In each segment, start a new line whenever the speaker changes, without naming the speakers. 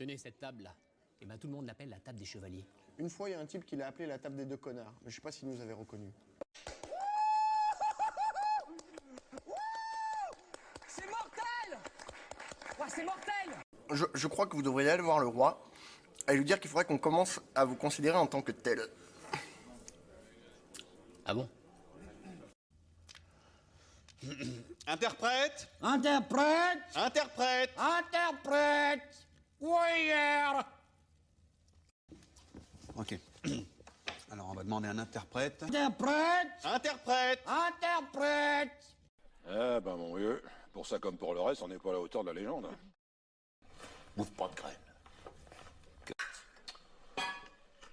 Tenez cette table-là. Et ben tout le monde l'appelle la table des chevaliers.
Une fois, il y a un type qui l'a appelé la table des deux connards, mais je sais pas s'il nous avait reconnus.
C'est mortel! Ouais, c'est mortel!
Je crois que vous devriez aller voir le roi et lui dire qu'il faudrait qu'on commence à vous considérer en tant que tel.
Ah bon?
Interprète!
Interprète!
Interprète!
Interprète! Warrior!
Ok. Alors on va demander un interprète.
Interprète!
Interprète!
Interprète!
Eh ben mon vieux, pour ça comme pour le reste, on n'est pas à la hauteur de la légende.
Bouffe pas de graines.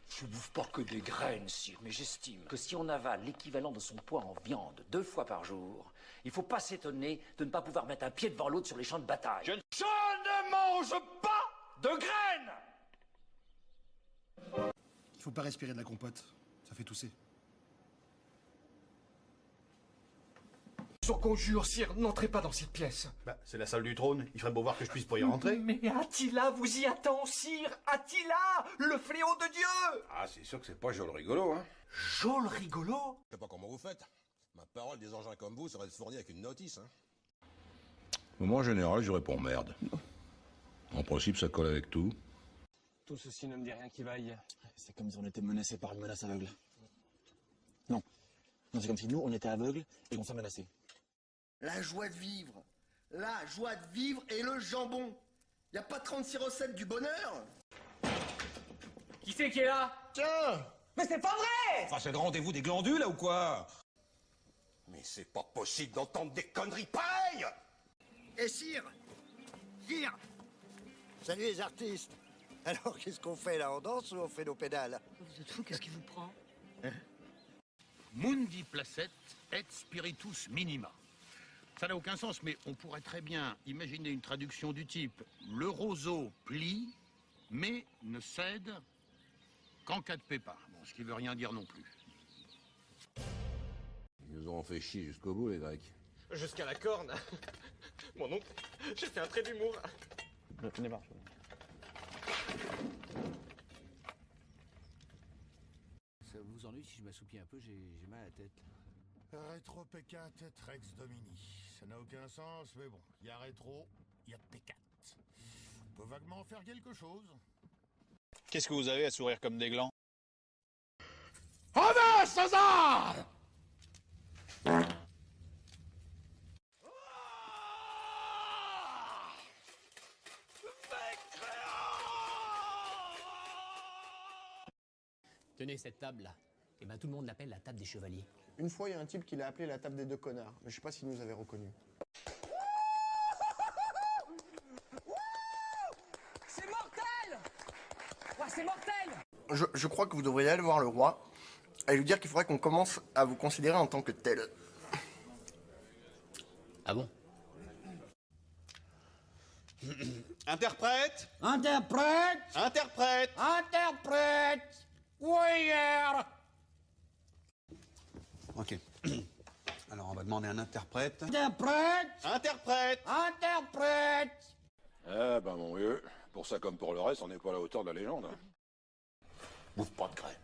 Je bouffe pas que des graines, sire, mais j'estime que si on avale l'équivalent de son poids en viande 2 fois par jour, il faut pas s'étonner de ne pas pouvoir mettre un pied devant l'autre sur les champs de bataille. Je ne mange pas de graines!
Il faut pas respirer de la compote, ça fait tousser.
Sur conjure, sire, n'entrez pas dans cette pièce.
Bah, c'est la salle du trône, il ferait beau voir que je puisse pas y rentrer.
Mais Attila vous y attend, sire! Attila, le fléau de Dieu!
Ah, c'est sûr que c'est pas joli rigolo, hein.
Jol rigolo?
Je sais pas comment vous faites. Ma parole, des engins comme vous serait fournie avec une notice, hein.
Moi, en général, je réponds merde. En principe, ça colle avec tout.
Tout ceci ne me dit rien qui vaille.
C'est comme si on était menacé par une menace aveugle. Non. Non, c'est comme si nous, on était aveugles et qu'on s'est menacés.
La joie de vivre. La joie de vivre et le jambon. Y a pas 36 recettes du bonheur?
Qui c'est qui est là?
Tiens!
Mais c'est pas vrai!
Enfin, c'est le rendez-vous des glandules, là, ou quoi? Mais c'est pas possible d'entendre des conneries pareilles!
Et sire! Sire! Salut les artistes! Alors, qu'est-ce qu'on fait, là? On danse ou on fait nos pédales?
Vous êtes fou, qu'est-ce qui vous prend?
Mundi placet et spiritus minima. Ça n'a aucun sens, mais on pourrait très bien imaginer une traduction du type « Le roseau plie, mais ne cède qu'en cas de pépin ». Bon, ce qui veut rien dire non plus.
Ils nous ont fait chier jusqu'au bout, les Grecs.
Jusqu'à la corne. Mon oncle, j'ai fait un trait d'humour.
Tenez voir.
Ça vous ennuie si je m'assoupis un peu, j'ai mal à la tête.
Rétro P4 Rex Domini. Ça n'a aucun sens, mais bon, il y a rétro, il y a P4. On peut vaguement faire quelque chose.
Qu'est-ce que vous avez à sourire comme des glands?
Honneur César!
Tenez cette table-là. Et ben tout le monde l'appelle la table des chevaliers.
Une fois, il y a un type qui l'a appelé la table des deux connards, mais je sais pas s'il nous avait reconnus.
C'est mortel! Ouais, c'est mortel!
Je crois que vous devriez aller voir le roi et lui dire qu'il faudrait qu'on commence à vous considérer en tant que tel.
Ah bon?
Interprète!
Interprète!
Interprète!
Interprète! Warrior!
Ok. Alors on va demander un interprète.
Interprète!
Interprète!
Interprète!
Eh ben mon vieux, pour ça comme pour le reste, on n'est pas à la hauteur de la légende.
Bouffe pas de graines.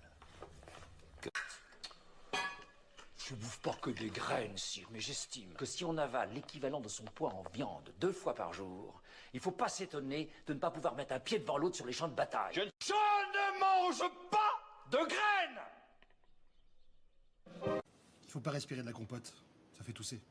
Je bouffe pas que des graines, sire, mais j'estime que si on avale l'équivalent de son poids en viande 2 fois par jour, il faut pas s'étonner de ne pas pouvoir mettre un pied devant l'autre sur les champs de bataille. Je ne mange pas de graines!
Il faut pas respirer de la compote, ça fait tousser.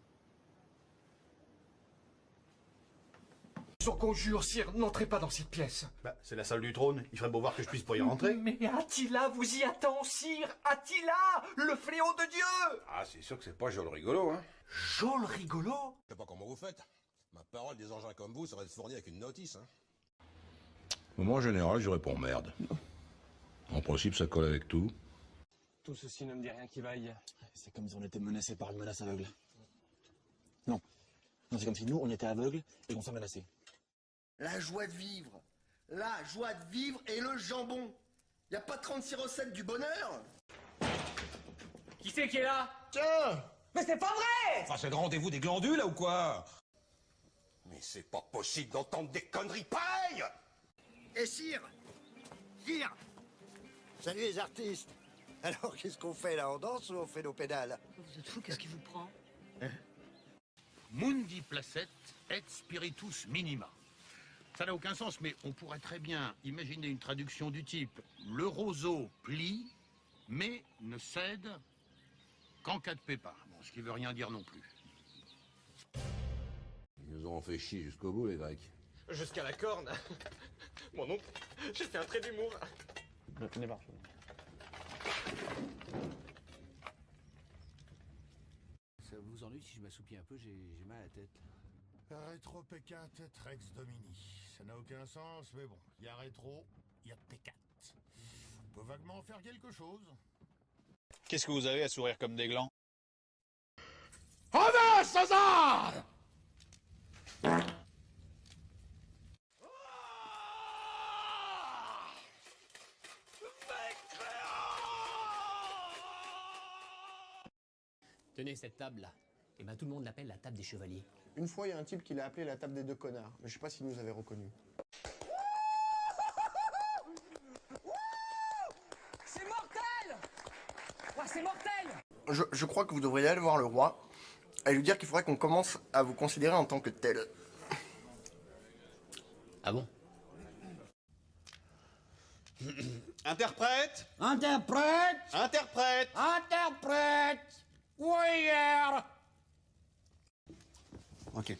Sur conjure, sire, n'entrez pas dans cette pièce.
Bah, c'est la salle du trône, il ferait beau voir que je puisse pas y rentrer.
Mais Attila vous y attend, sire! Attila, le fléau de Dieu!
Ah, c'est sûr que c'est pas joli rigolo, hein.
Jol rigolo?
Je sais pas comment vous faites. Ma parole, des engins comme vous serait fournie avec une notice, hein.
Moi, en général, je réponds merde. En principe, ça colle avec tout.
Tout ceci ne me dit rien qui vaille.
C'est comme si on était menacé par une menace aveugle. Non. Non, c'est comme si nous, on était aveugles et qu'on s'est menacés.
La joie de vivre. La joie de vivre et le jambon. Y a pas 36 recettes du bonheur?
Qui c'est qui est là?
Tiens!
Mais c'est pas vrai!
Enfin, c'est le rendez-vous des glandules, là, ou quoi? Mais c'est pas possible d'entendre des conneries pareilles!
Et sire! Sire! Salut les artistes! Alors qu'est-ce qu'on fait là? On danse ou on fait nos pédales?
Vous êtes fou, qu'est-ce qui vous prend?
Mundi placet et spiritus minima. Ça n'a aucun sens, mais on pourrait très bien imaginer une traduction du type le roseau plie, mais ne cède qu'en cas de pépin. Bon, ce qui veut rien dire non plus.
Ils nous ont fait chier jusqu'au bout, les Grecs.
Jusqu'à la corne. Mon oncle, j'ai fait un trait d'humour.
Ça vous ennuie si je m'assoupis un peu, j'ai mal à la tête.
Rétro P4 et Rex Domini. Ça n'a aucun sens, mais bon, il y a rétro, il y a P4. On peut vaguement en faire quelque chose.
Qu'est-ce que vous avez à sourire comme des glands?
Avance, César!
Tenez cette table-là. Et ben tout le monde l'appelle la table des chevaliers.
Une fois, il y a un type qui l'a appelé la table des deux connards, mais je sais pas s'il nous avait reconnus.
C'est mortel! Ouais, c'est mortel!
Je crois que vous devriez aller voir le roi et lui dire qu'il faudrait qu'on commence à vous considérer en tant que tel.
Ah bon?
Interprète!
Interprète!
Interprète!
Interprète! Warrior!
Ok.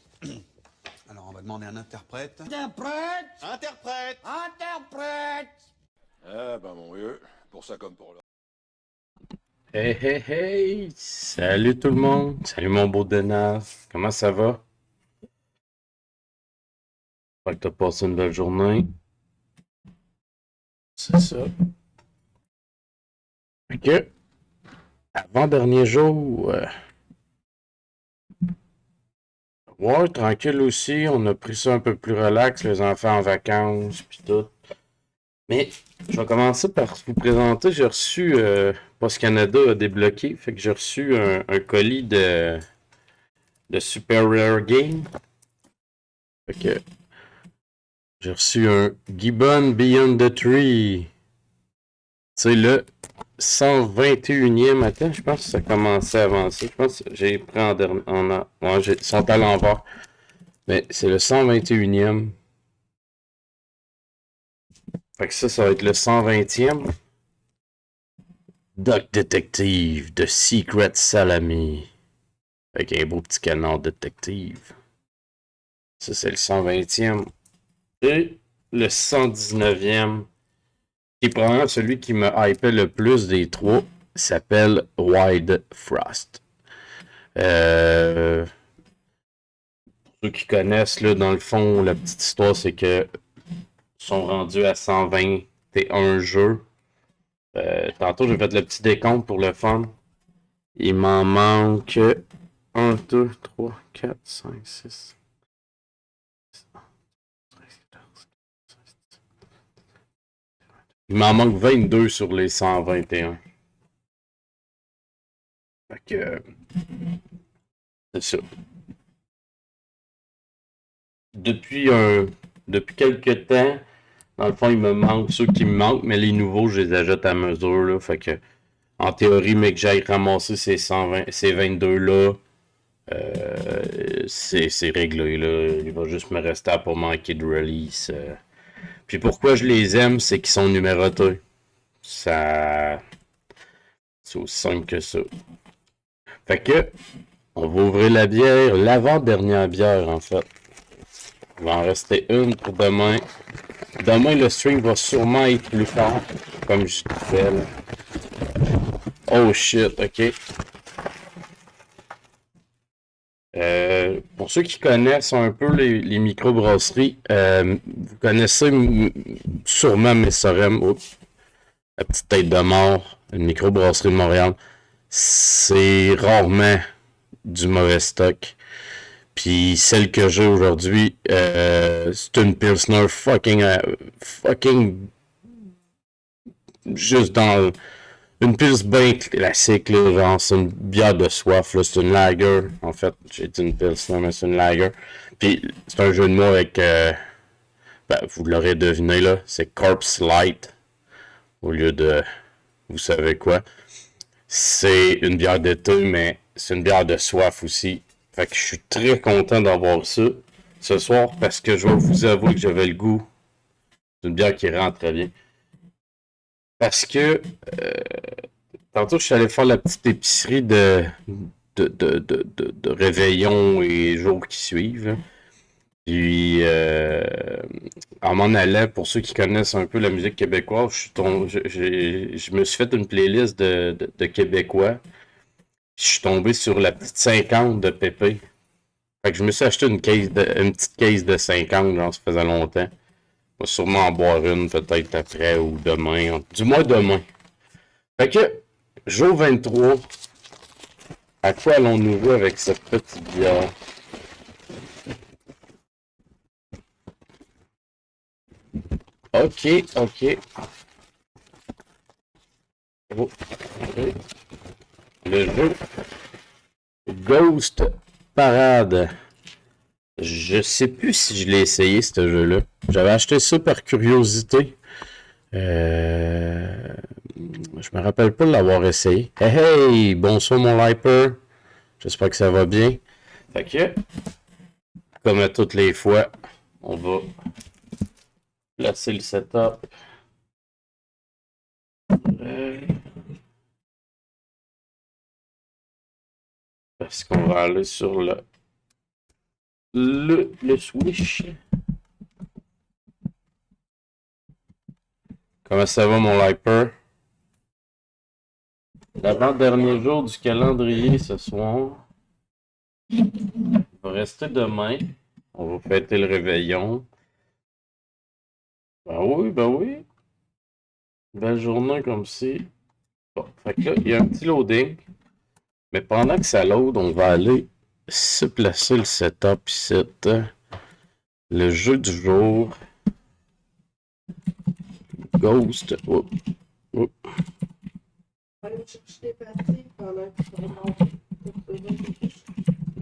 Alors, on va demander un interprète.
Interprète!
Interprète!
Interprète!
Ah ben mon vieux, pour ça comme pour l'autre.
Hey hey hey! Salut tout le monde! Salut mon beau Denas! Comment ça va? J'espère que t'as passé une belle journée. C'est ça. Ok. Avant-dernier jour. Ouais, tranquille aussi. On a pris ça un peu plus relax, les enfants en vacances, puis tout. Mais je vais commencer par vous présenter. J'ai reçu, Post Canada a débloqué, fait que j'ai reçu un colis de Super Rare Game. Fait que j'ai reçu un Gibbon Beyond the Tree. C'est le 121e. Attends, je pense que ça commençait à avancer. Je pense que j'ai pris en dernier. Ouais, ils sont à l'envers. Mais c'est le 121e. Fait que ça va être le 120e. Duck Detective de Secret Salami. Avec un beau petit canard détective. Ça, c'est le 120e. Et le 119e. Qui est probablement celui qui me hypait le plus des trois, s'appelle Wide Frost. Pour ceux qui connaissent, là, dans le fond, la petite histoire, c'est que sont rendus à 121 jeux. Tantôt, j'ai fait le petit décompte pour le fun. Il m'en manque 1, 2, 3, 4, 5, 6. Il m'en manque 22 sur les 121. Fait que... c'est ça. Depuis quelques temps, dans le fond, il me manque ceux qui me manquent, mais les nouveaux, je les ajoute à mesure, là. Fait que, en théorie, mais que j'aille ramasser ces 22-là, c'est réglé, là. Il va juste me rester à pas manquer de release. Puis pourquoi je les aime, c'est qu'ils sont numérotés. Ça... c'est aussi simple que ça. Fait que, on va ouvrir la bière, l'avant-dernière bière, en fait. Il va en rester une pour demain. Demain, le stream va sûrement être plus fort, comme je disais, là. Oh shit, ok. Pour ceux qui connaissent un peu les microbrasseries, vous connaissez sûrement Messorem, la petite tête de mort, une microbrasserie de Montréal. C'est rarement du mauvais stock. Puis celle que j'ai aujourd'hui, c'est une Pilsner fucking juste dans une pils bien classique, là, genre c'est une bière de soif, là, c'est une lager. En fait, j'ai dit une Pilsner, mais c'est une lager. Puis c'est un jeu de mots avec Ben, vous l'aurez deviné, là, c'est Corpse Light. Au lieu de... Vous savez quoi? C'est une bière d'été, mais c'est une bière de soif aussi. Fait que je suis très content d'avoir ça ce soir parce que je vais vous avouer que j'avais le goût d'une bière qui rentre très bien. Parce que tantôt, je suis allé faire la petite épicerie de réveillon et jours qui suivent. Puis, en m'en allant, pour ceux qui connaissent un peu la musique québécoise, je me suis fait une playlist de Québécois. Je suis tombé sur la petite 50 de Pépé. Fait que je me suis acheté une petite case de 50, genre ça faisait longtemps. Je vais sûrement en boire une peut-être après ou demain. Du moins demain. Fait que, jour 23, à quoi allons-nous jouer avec cette petite bière? Ok. Oh, okay. Le jeu Ghost Parade. Je sais plus si je l'ai essayé, ce jeu-là. J'avais acheté ça par curiosité. Je me rappelle pas de l'avoir essayé. Hey, bonsoir mon Liper. J'espère que ça va bien. Fait que, comme à toutes les fois, on va placer le setup. Parce qu'on va aller sur le Switch. Comment ça va mon Liper? L'avant-dernier jour du calendrier ce soir. Il va rester demain. On va fêter le réveillon. Ben oui. Belle journée comme ci. Bon, fait que là, il y a un petit loading. Mais pendant que ça load, on va aller se placer le setup ici. Le jeu du jour. Ghost.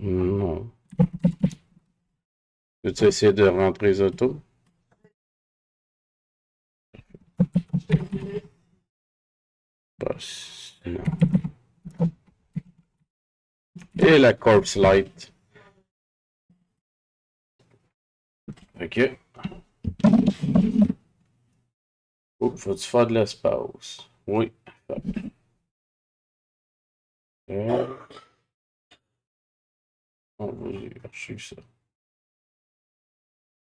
Non. Peux-tu essayer de rentrer les autos? Non. Et la Corpse Light. Ok. Oh, faut-tu faire de l'espace? Oui. On va chercher ça.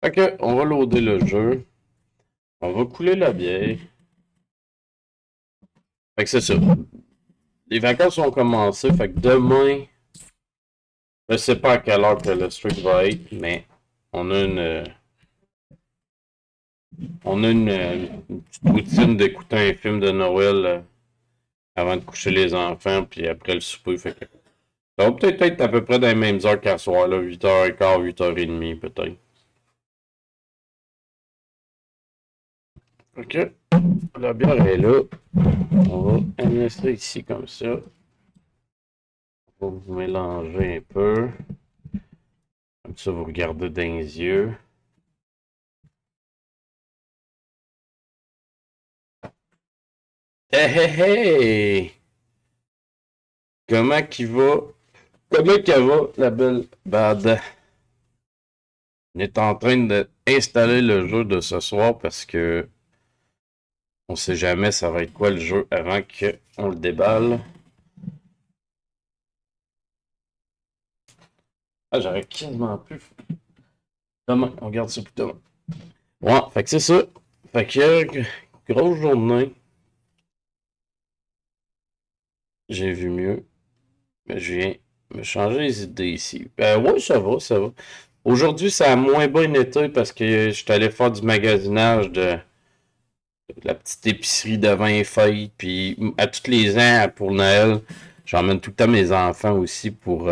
Ok, on va loader le jeu. On va couler la bière. Fait que c'est ça. Les vacances ont commencé, fait que demain, je sais pas à quelle heure que le stream va être, mais on a une petite routine d'écouter un film de Noël avant de coucher les enfants, puis après le souper. Fait que ça va peut-être être à peu près dans les mêmes heures qu'à soir, là, 8h15, 8h30 peut-être. Ok, la bière est là. On va amener ça ici comme ça. On va vous mélanger un peu. Comme ça, vous regardez dans les yeux. Hey, hey, hey! Comment qu'il va? Comment qu'elle va, la belle Bad? On est en train d'installer le jeu de ce soir parce que on sait jamais ça va être quoi le jeu avant qu'on le déballe. Ah, j'aurais quasiment pu. Demain, on regarde ça plus tard. Ouais, fait que c'est ça. Fait que, grosse journée. J'ai vu mieux. Mais je viens me changer les idées ici. Ouais, ça va, ça va. Aujourd'hui, ça a moins bien été parce que je suis allé faire du magasinage de la petite épicerie de vin feuilles. Puis à tous les ans, pour Noël, j'emmène tout le temps mes enfants aussi pour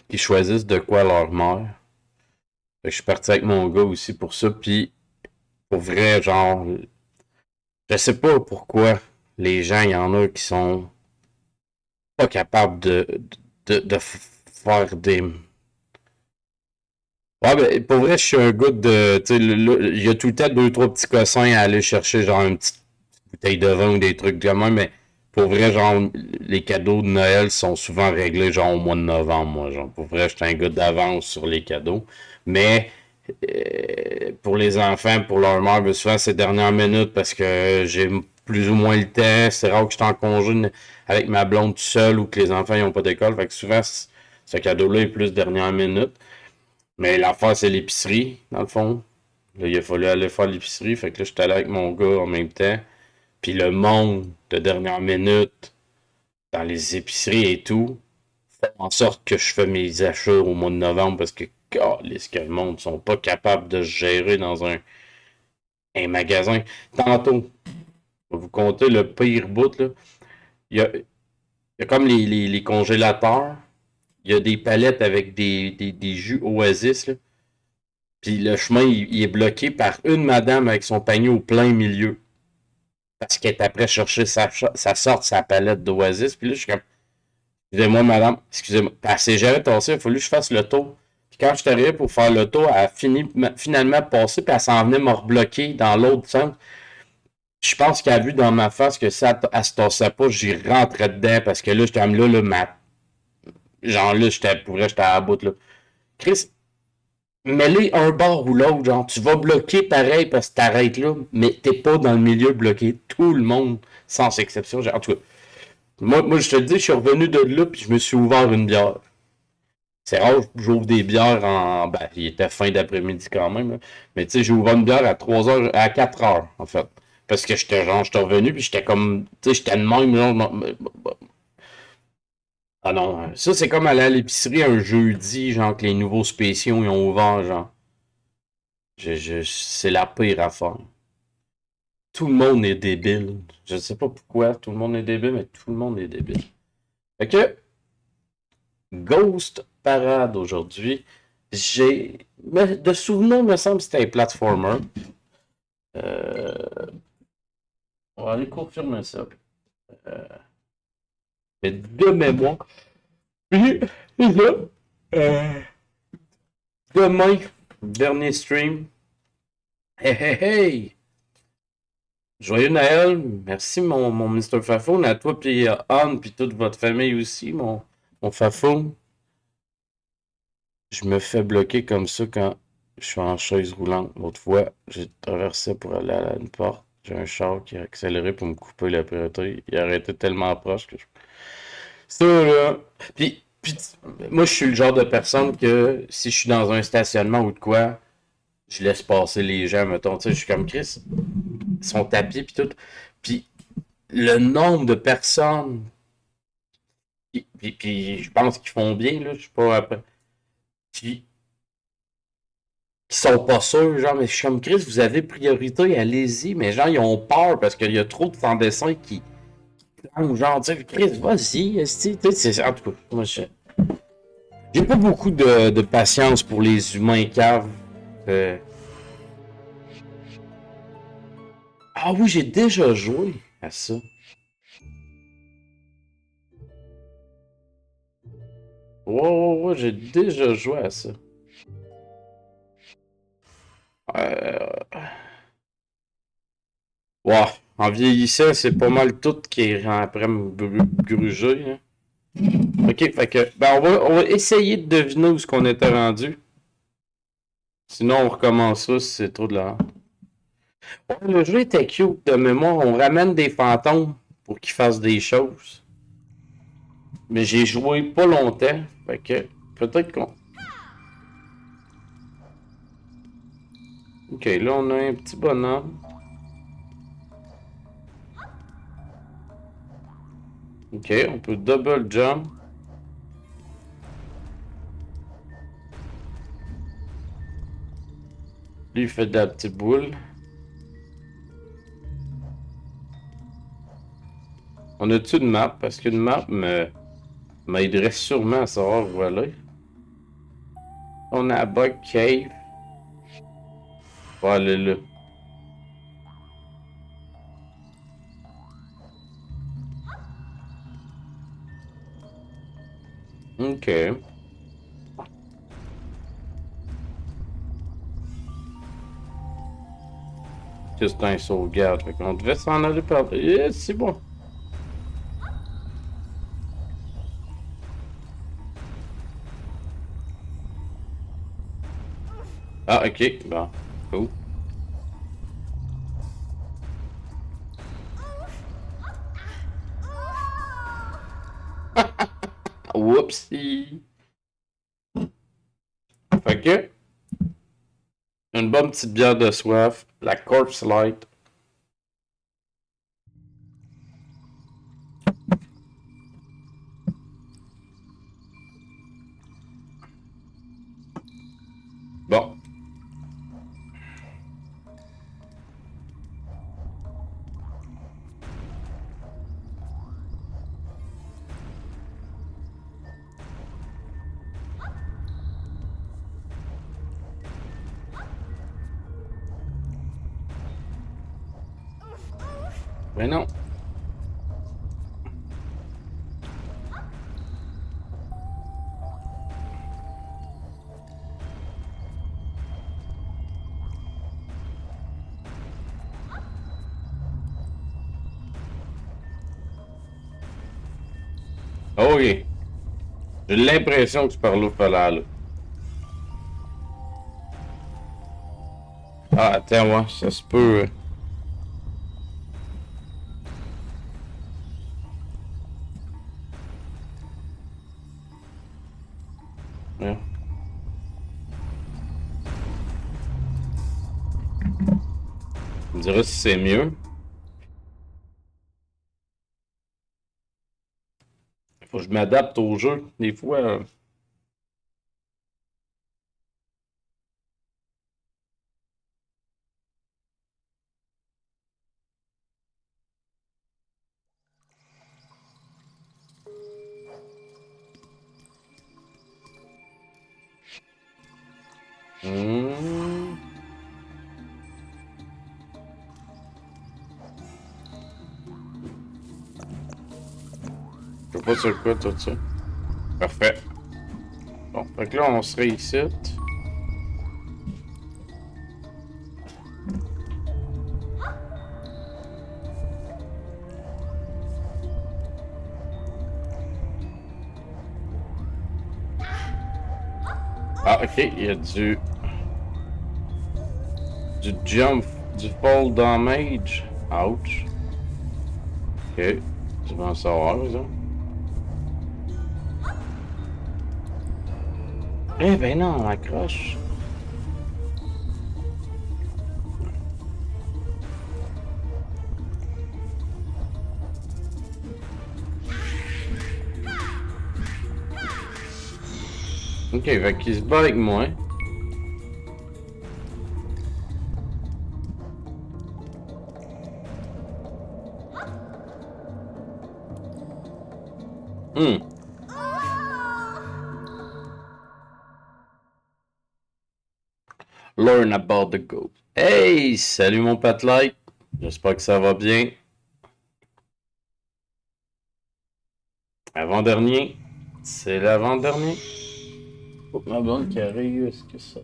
qu'ils choisissent de quoi leur mère. Fait que je suis parti avec mon gars aussi pour ça. Puis pour vrai, genre, je sais pas pourquoi les gens, il y en a qui sont pas capables de faire Ouais, ben, pour vrai, je suis un gars de. Tu sais, il y a tout le temps 2-3 petits cossins à aller chercher, genre une petite bouteille de vin ou des trucs comme ça, mais pour vrai, genre, les cadeaux de Noël sont souvent réglés, genre, au mois de novembre, moi, genre. Pour vrai, je suis un gars d'avance sur les cadeaux. Mais, pour les enfants, pour leur mère, ben, souvent, c'est dernière minute parce que j'ai plus ou moins le temps. C'est rare que je suis en congé avec ma blonde tout seul ou que les enfants n'ont pas d'école. Fait que souvent, ce cadeau-là est plus dernière minute. Mais l'affaire, c'est l'épicerie, dans le fond. Là, il a fallu aller faire l'épicerie. Fait que là, j'étais allé avec mon gars en même temps. Puis le monde de dernière minute, dans les épiceries et tout, fait en sorte que je fais mes achats au mois de novembre parce que, calisse que le monde ne sont pas capables de se gérer dans un magasin. Tantôt, je vais vous compter le pire bout, là. Il y a comme les congélateurs. Il y a des palettes avec des jus Oasis, là. Puis le chemin, il est bloqué par une madame avec son panier au plein milieu. Parce qu'elle est après chercher sa palette d'Oasis. Puis là, je suis comme, excusez-moi, madame, excusez-moi. Elle s'est jamais tassée, il a fallu que je fasse le tour. Puis quand je suis arrivé pour faire le tour, elle a finalement passé, puis elle s'en venait me rebloquer dans l'autre sens. Je pense qu'elle a vu dans ma face que ça, elle se tassait pas, j'y rentrais dedans, parce que là, j'étais comme là, genre là, j'étais à bout, là. Chris, mets-les un bord ou l'autre, genre, tu vas bloquer pareil parce que t'arrêtes là, mais t'es pas dans le milieu bloqué. Tout le monde, sans exception. En tout cas, moi, je te le dis, je suis revenu de là, puis je me suis ouvert une bière. C'est rare, j'ouvre des bières ben, il était fin d'après-midi quand même, là. Mais tu sais, j'ai ouvert une bière à 3h, à 4h, en fait. Parce que j'étais revenu, puis j'étais comme, tu sais, j'étais de même, genre, ah non, ça c'est comme aller à l'épicerie un jeudi, genre que les nouveaux spéciaux ils ont ouvert, genre. C'est la pire affaire. Tout le monde est débile. Je sais pas pourquoi tout le monde est débile, mais tout le monde est débile. Fait que, Ghost Parade aujourd'hui. De souvenir, il me semble que c'était un platformer. On va aller confirmer ça. Mais de mémoire. Puis, là, demain, dernier stream. Hey, hey, hey! Joyeux Noël! Merci, mon Mr. Fafoun, à toi, puis Anne, puis toute votre famille aussi, mon Fafoun. Je me fais bloquer comme ça quand je suis en chaise roulante. L'autre fois, j'ai traversé pour aller à une porte. J'ai un char qui a accéléré pour me couper la priorité. Il a arrêté tellement proche que je... Ça, là... Puis, moi, je suis le genre de personne que si je suis dans un stationnement ou de quoi, je laisse passer les gens, mettons. Tu sais, je suis comme Chris. Ils sont à pied, puis tout. Puis, le nombre de personnes... Puis je pense qu'ils font bien, là. Je sais pas après... Qui sont pas sûrs, genre, mais je suis comme Chris, vous avez priorité, allez-y, mais genre, ils ont peur parce qu'il y a trop de sans-dessin qui genre, tu sais, Chris, vas-y, en tout cas, moi, j'ai pas beaucoup de patience pour les humains caves. Ah oui, j'ai déjà joué à ça. Ouais, j'ai déjà joué à ça. Ouais, en vieillissant, c'est pas mal tout qui est après me gruger. Hein. Ok, fait que, ben on va essayer de deviner où ce qu'on était rendu. Sinon, on recommencera si c'est trop de la... Ouais, le jeu était cute de mémoire. On ramène des fantômes pour qu'ils fassent des choses. Mais j'ai joué pas longtemps. Fait que, peut-être qu'on... Ok, là, on a un petit bonhomme. Ok, on peut double jump. Lui, il fait de la petite boule. On a-tu une map? Parce qu'une map m'aiderait sûrement à savoir où aller. On a Bug Cave. On va aller là. Ok. que c'est un sauvegarde. Fait qu'on devait s'en aller par... Eh, c'est bon. Ah, ok. Bon. Cool. Whoopsie. Fait que... Une bonne petite bière de soif. La Corpse Light. Bon. Mais non. Ok. J'ai l'impression que c'est par là qu'il fallait aller. Ah, attends, ouais, ça se peut. Ouais. On me dirait si c'est mieux. Faut que je m'adapte au jeu. Des fois. Je sais pas sur quoi tout ça. Parfait. Bon, fait que là on serait ici. Ah ok, il y a du jump, du fall damage. Ouch. Ok, tu vas en savoir, ça. Eh ben non, on accroche. Ok, fait qu'il se bat avec moi. Learn about the goat. Hey, salut mon Patlight. J'espère que ça va bien. Avant-dernier. C'est l'avant-dernier. Oh, ma blonde qui arrive, est-ce que ça...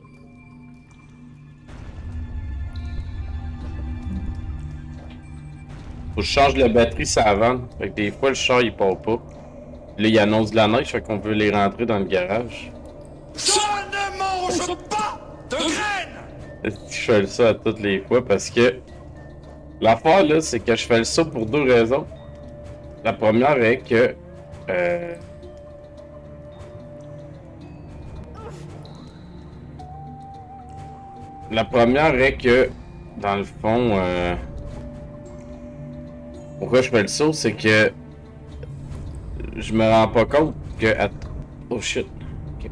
Faut que je change la batterie, ça vanne. Fait que des fois, le char, il part pas. Là, il annonce de la neige, fait qu'on peut les rentrer dans le garage.
Je ne mange pas de graines!
Je fais ça à toutes les fois parce que... L'affaire, là, c'est que je fais ça pour deux raisons. La première est que... La première est que, dans le fond, pourquoi je fais le saut, c'est que je me rends pas compte que... Oh shit. Okay.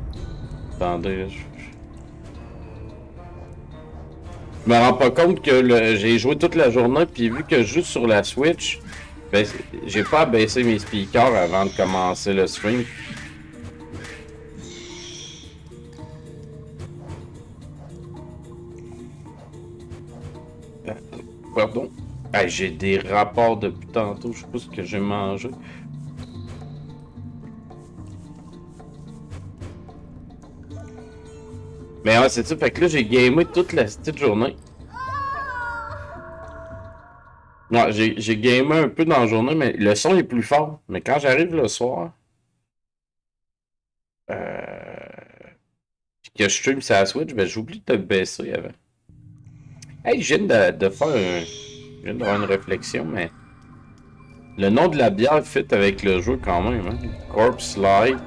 Attendez, je me rends pas compte que j'ai joué toute la journée, puis vu que je joue sur la Switch, ben, j'ai pas abaissé mes speakers avant de commencer le stream. Pardon. Hey, j'ai des rapports depuis tantôt, je sais pas ce que j'ai mangé. Mais ouais, c'est ça, fait que là j'ai gamé toute la petite journée. Ouais, j'ai gamé un peu dans la journée, mais le son est plus fort. Mais quand j'arrive le soir, que je stream sur la Switch, ben j'oublie de le baisser avant. Hey, je viens de faire je viens d'avoir une réflexion, mais le nom de la bière fit avec le jeu quand même, hein? Corpse Light.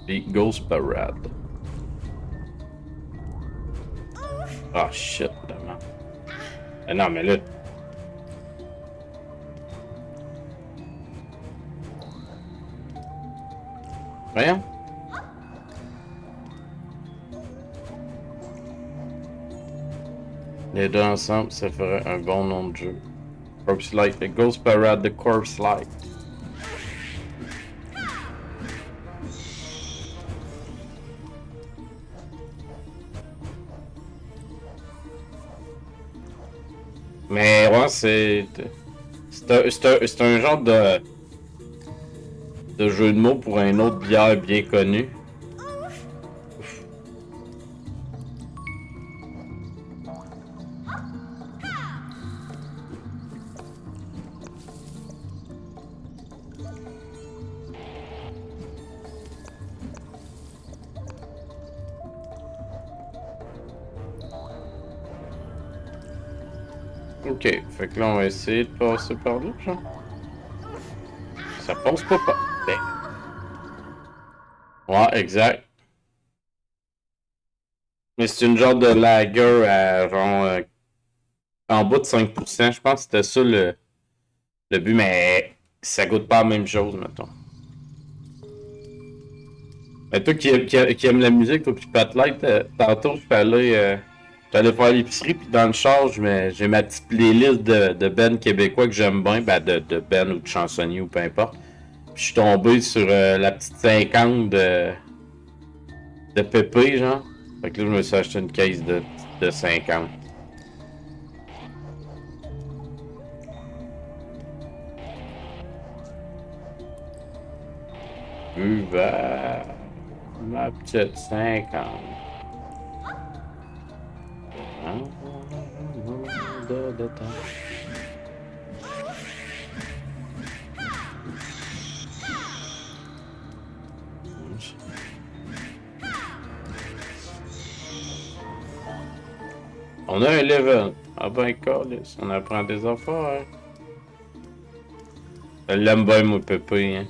Et Ghost Parade. Ah shit, vraiment. Non, mais là. Voyons. Les deux ensemble, ça ferait un bon nom de jeu. Corpse Light, the Ghost Parade, the Corpse Light. Mais ouais, c'est un genre de jeu de mots pour un autre bière bien connu. Ok, fait que là on va essayer de passer par là, genre. Ça passe pas. Ben. Ouais, exact. Mais c'est une genre de lager à genre en bas de 5%. Je pense que c'était ça le but, mais ça goûte pas la même chose, mettons. Mais toi qui aime la musique, toi pis Pat Light, tantôt je suis allé faire l'épicerie, puis dans le char, j'ai ma petite playlist de bands québécois que j'aime bien, ben de bands ou de chansonniers ou peu importe. Puis je suis tombé sur la petite 50 de Pépé, genre. Fait que là, je me suis acheté une caisse de 50. Vers ma petite 50. De temps. On a un level. Ah ben, câlisse, on apprend des affaires. Elle l'aime bien, mon Pépé, hein.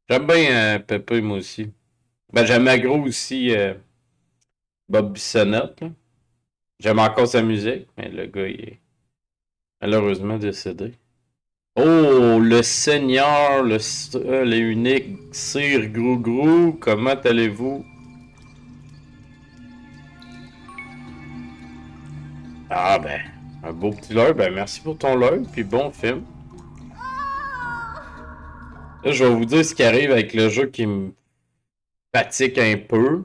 J'aime bien Pépé, moi aussi. Ben, j'aime Agro aussi, Bob Bissonnette, là. J'aime encore sa musique, mais le gars, il est malheureusement décédé. Oh, le Seigneur, le seul et unique Sir Grou-Grou, comment allez-vous? Ah ben, un beau petit leurre, ben merci pour ton leurre, puis bon film. Là, je vais vous dire ce qui arrive avec le jeu qui me fatigue un peu.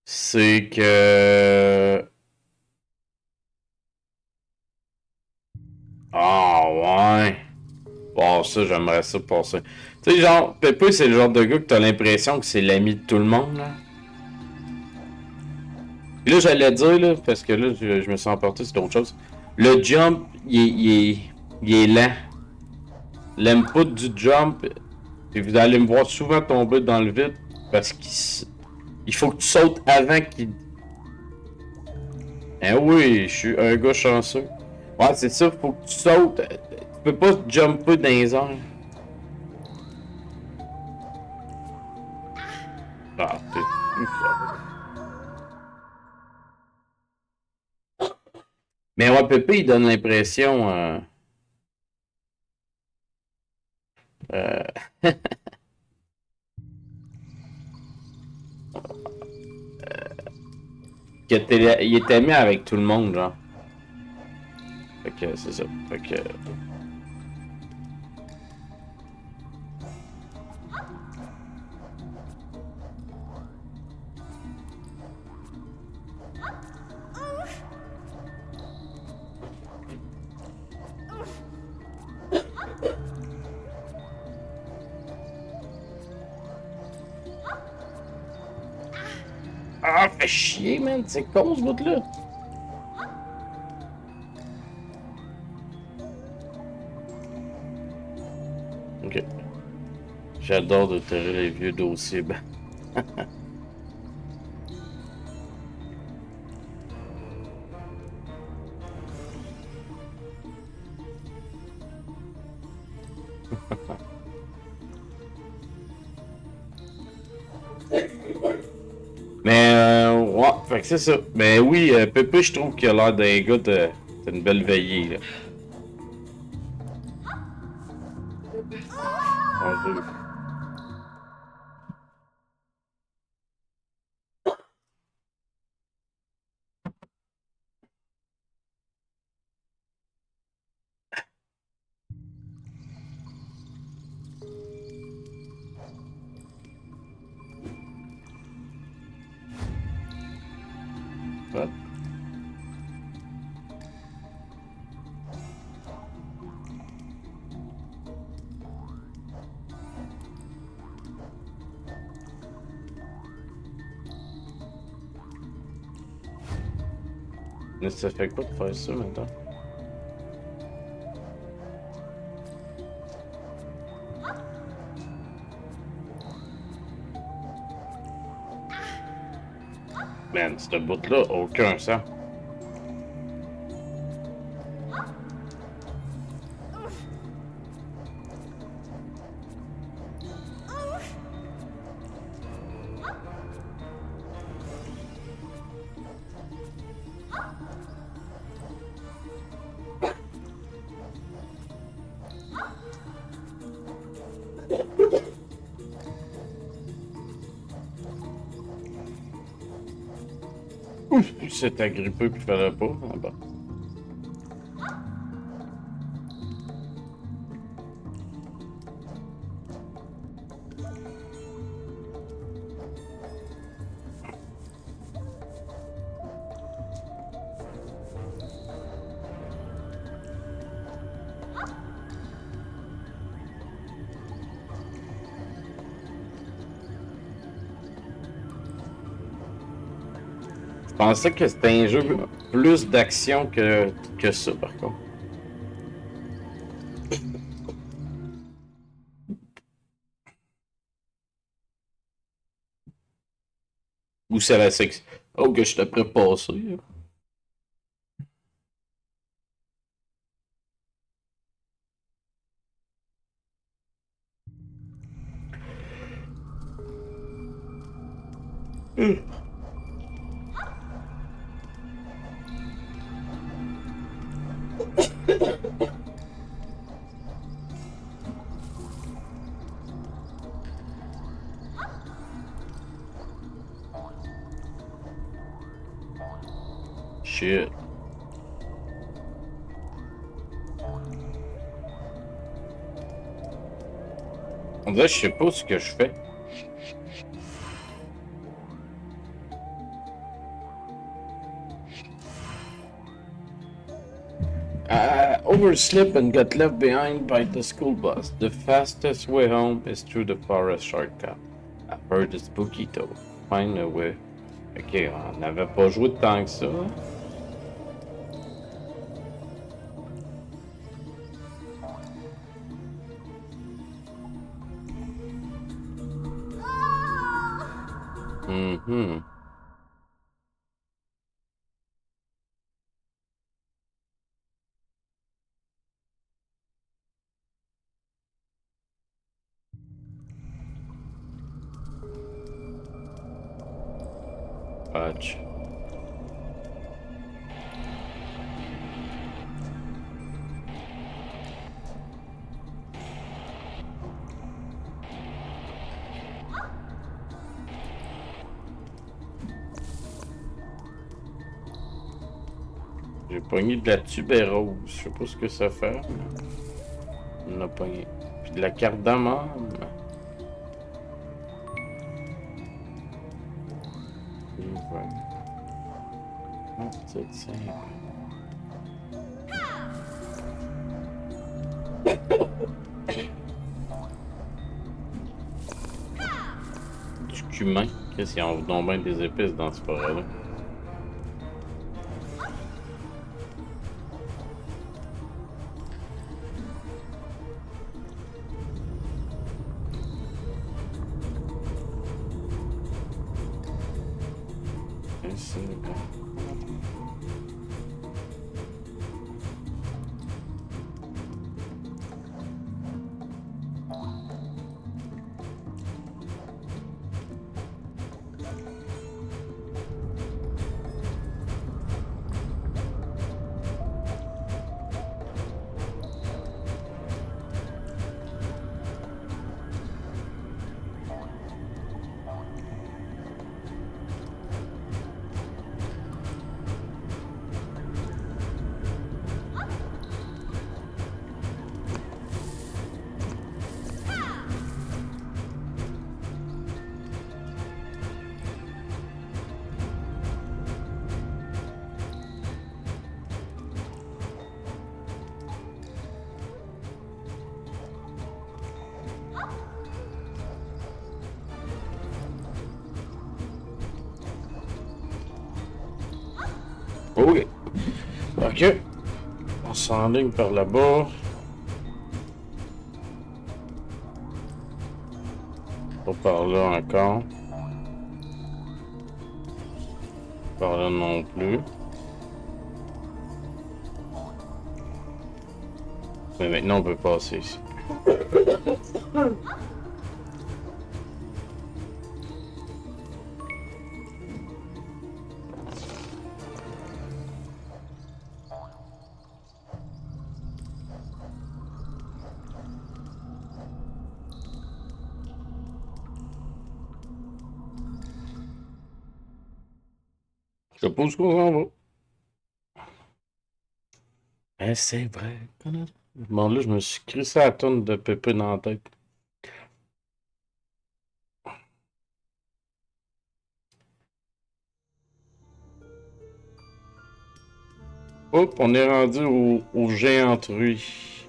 C'est que... Ah ouais. Bon, ça, j'aimerais ça passer. Tu sais, genre, Pépé, c'est le genre de gars que t'as l'impression que c'est l'ami de tout le monde, là. Puis là, j'allais dire, là, parce que là, je me suis emporté sur d'autres choses. Le jump, il est lent. L'input du jump, puis vous allez me voir souvent tomber dans le vide, parce qu'il faut que tu sautes avant qu'il... Eh oui, je suis un gars chanceux. Ouais, c'est ça, faut que tu sautes. Tu peux pas jumper dans les airs. Ah, t'es tout ça. Mais ouais, Pépé, il donne l'impression... il est aimé avec tout le monde, genre. Fait que c'est ça. Fait que... Ah, fait chier, man. C'est con, ce bout-là. Ok. J'adore de terrer les vieux dossiers. Ben. Mais ouais, fait que c'est ça. Mais oui, Pépé, je trouve qu'il a l'air d'un gars de... T'as une belle veillée, là. On veut. What? Mais ça fait quoi de faire ça maintenant? Man, ce bout-là, aucun sens. Ouf, c'est agrippé puis fallait pas. Ah bon. Je pensais que c'était un jeu plus d'action que ça, par contre. Ou c'est la section. Oh, que je t'ai passé. Shit. On dirait que je sais pas ce que je fais. I overslept and got left behind by the school bus. The fastest way home is through the forest shortcut. I've heard it's spooky though. Find a way. Ok, on n'avait pas joué de temps que ça. Mm-hmm. Fudge. J'ai pogné de la tubérose. Je sais pas ce que ça fait. On a pogné. Puis de la cardamome. C'est simple. Du cumin. Qu'est-ce qu'ils ont donc bien des épices dans ce forêt-là? Ok. Ok. On s'enligne par là-bas. Pas par là encore. Par là non plus. Mais maintenant on peut passer ici. Je suppose qu'on s'en va. Mais c'est vrai. Bon, là, je me suis crissé la tonne de pépé dans la tête. Hop, on est rendu au géant truie.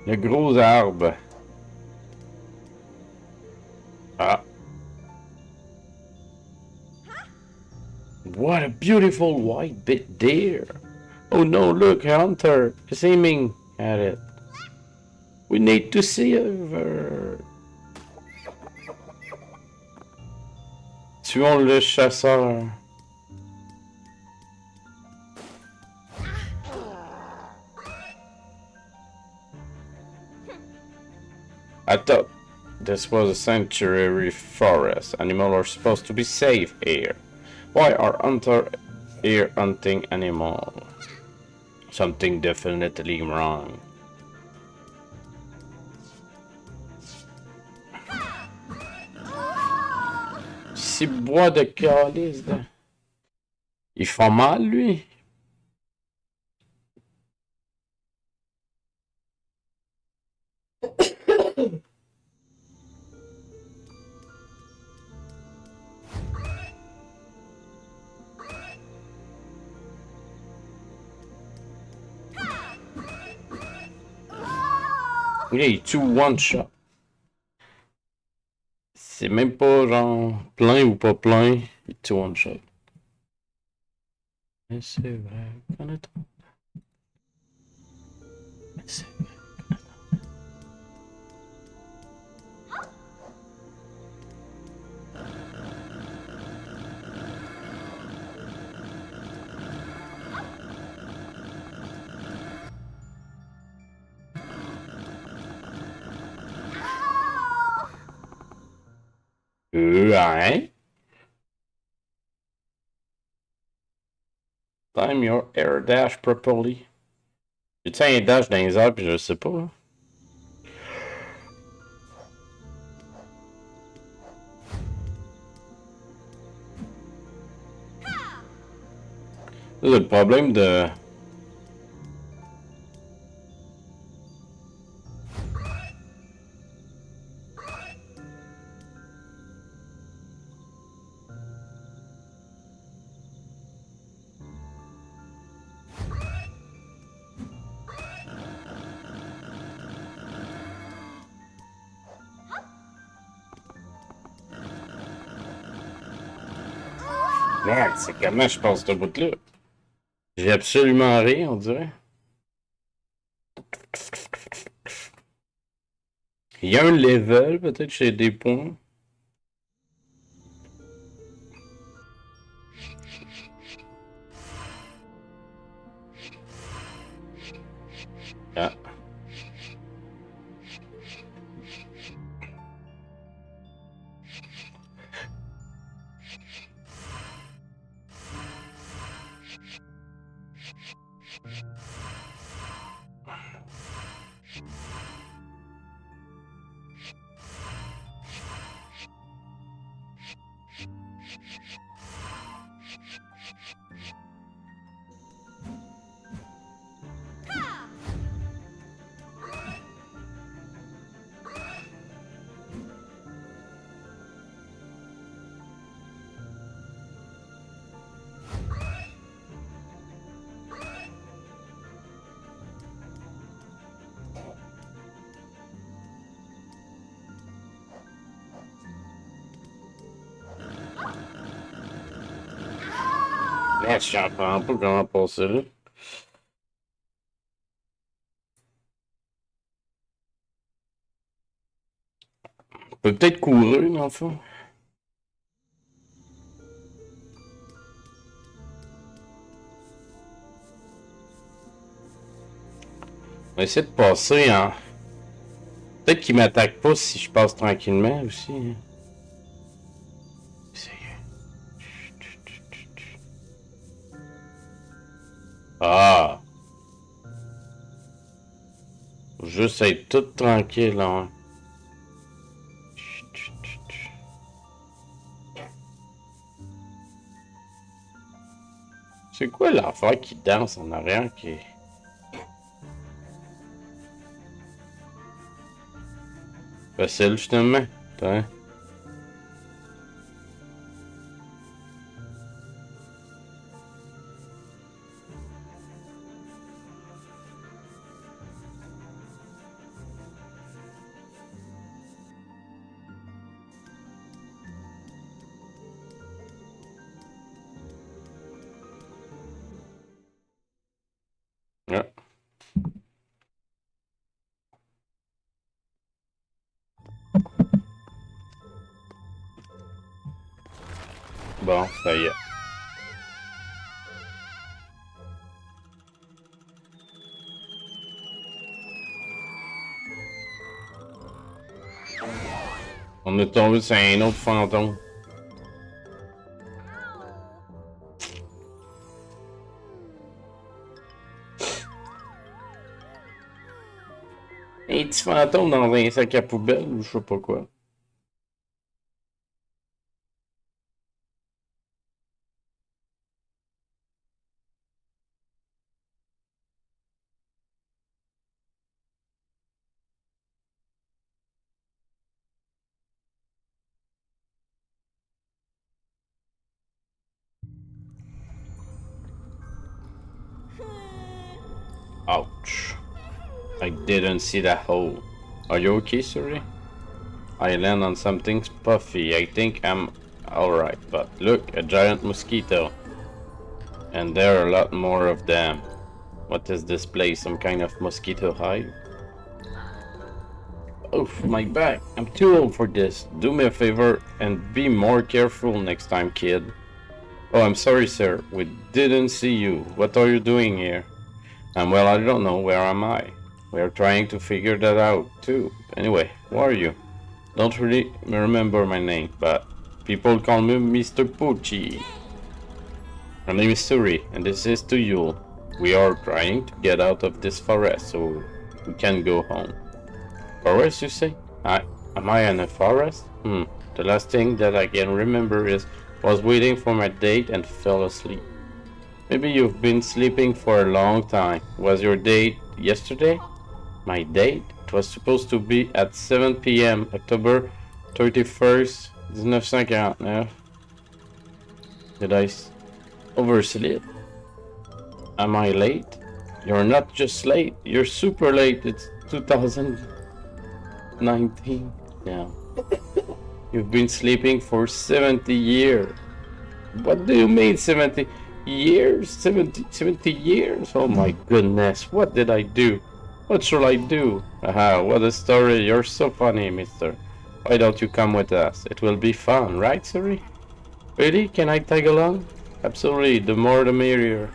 Le gros arbre. Ah. What a beautiful white bit deer. Oh no, look, Hunter is aiming at it. We need to save her. Tuons le chasseur. I thought this was a sanctuary forest. Animals are supposed to be safe here. Why are hunters here hunting animals? Something definitely wrong. Si bois de calice, là. Il fait mal, lui. Yeah, il tue one shot. C'est même pas genre plein ou pas plein, il tue one shot. Mais c'est vrai qu'on est trop. Mais c'est vrai. Hein? Time your air dash properly. J'ai-tu un dash dans les airs pis je sais pas? Hein? C'est le problème de... Merde, c'est comment je passe ce bout-là? J'ai absolument rien, on dirait. Il y a un level, peut-être chez des points. Ah. Merde, je comprends pas comment passer là. On peut peut-être courir, dans le fond. On va essayer de passer en... Peut-être qu'il m'attaque pas si je passe tranquillement aussi. Hein. Ah! Faut juste être tout tranquille, hein. C'est quoi l'enfant qui danse en arrière qui... Facile, justement. Attends. Ah. Bon, ça y est. On est tombé sur un autre fantôme. Un petit fantôme dans un sac à poubelle ou je sais pas quoi. Ouch. I didn't see that hole. Are you okay, Suri? I land on something puffy. I think I'm alright, but look, a giant mosquito. And there are a lot more of them. What is this place? Some kind of mosquito hive? Oof, my back. I'm too old for this. Do me a favor and be more careful next time, kid. Oh, I'm sorry, sir. We didn't see you. What are you doing here? Well, I don't know. Where am I? We're trying to figure that out, too. Anyway, who are you? Don't really remember my name, but people call me Mr. Poochie. My name is Suri, and this is to you. We are trying to get out of this forest, so we can go home. Forest, you say? Am I in a forest? The last thing that I can remember was waiting for my date and fell asleep. Maybe you've been sleeping for a long time. Was your date yesterday? My date? It was supposed to be at 7 p.m. October 31st, 1949. Did I oversleep? Am I late? You're not just late, you're super late. It's 2019 now. You've been sleeping for 70 years. What do you mean 70 years? 70 years? Oh my goodness, what did I do? What should I do? Aha, what a story. You're so funny, mister. Why don't you come with us? It will be fun, right, Suri? Really? Can I tag along? Absolutely, the more the merrier.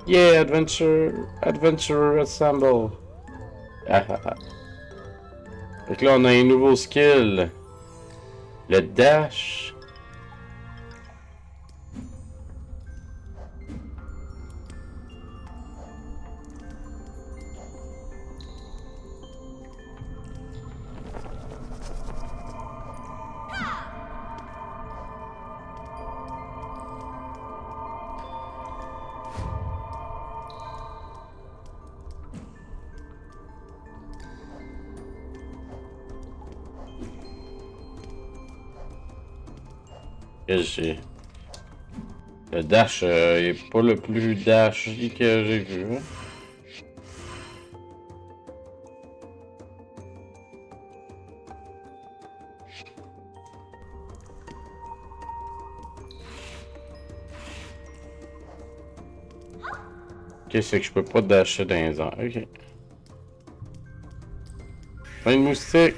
Yeah, adventurer assemble. Ah. Donc là, on a un nouveau skill. Le dash. Le dash est pas le plus dashy que j'ai vu. Hein? Ok, c'est que je peux pas dasher dans les airs. Ok. Plein de moustiques.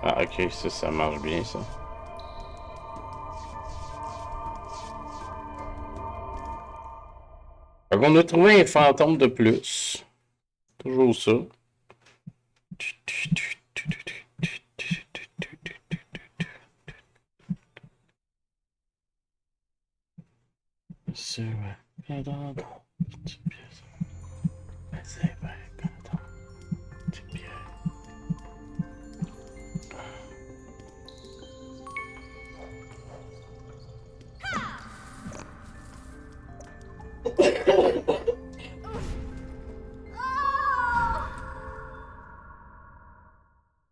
Ah ok, ça marche bien ça. Donc on a trouvé un fantôme de plus. Toujours ça. C'est vrai.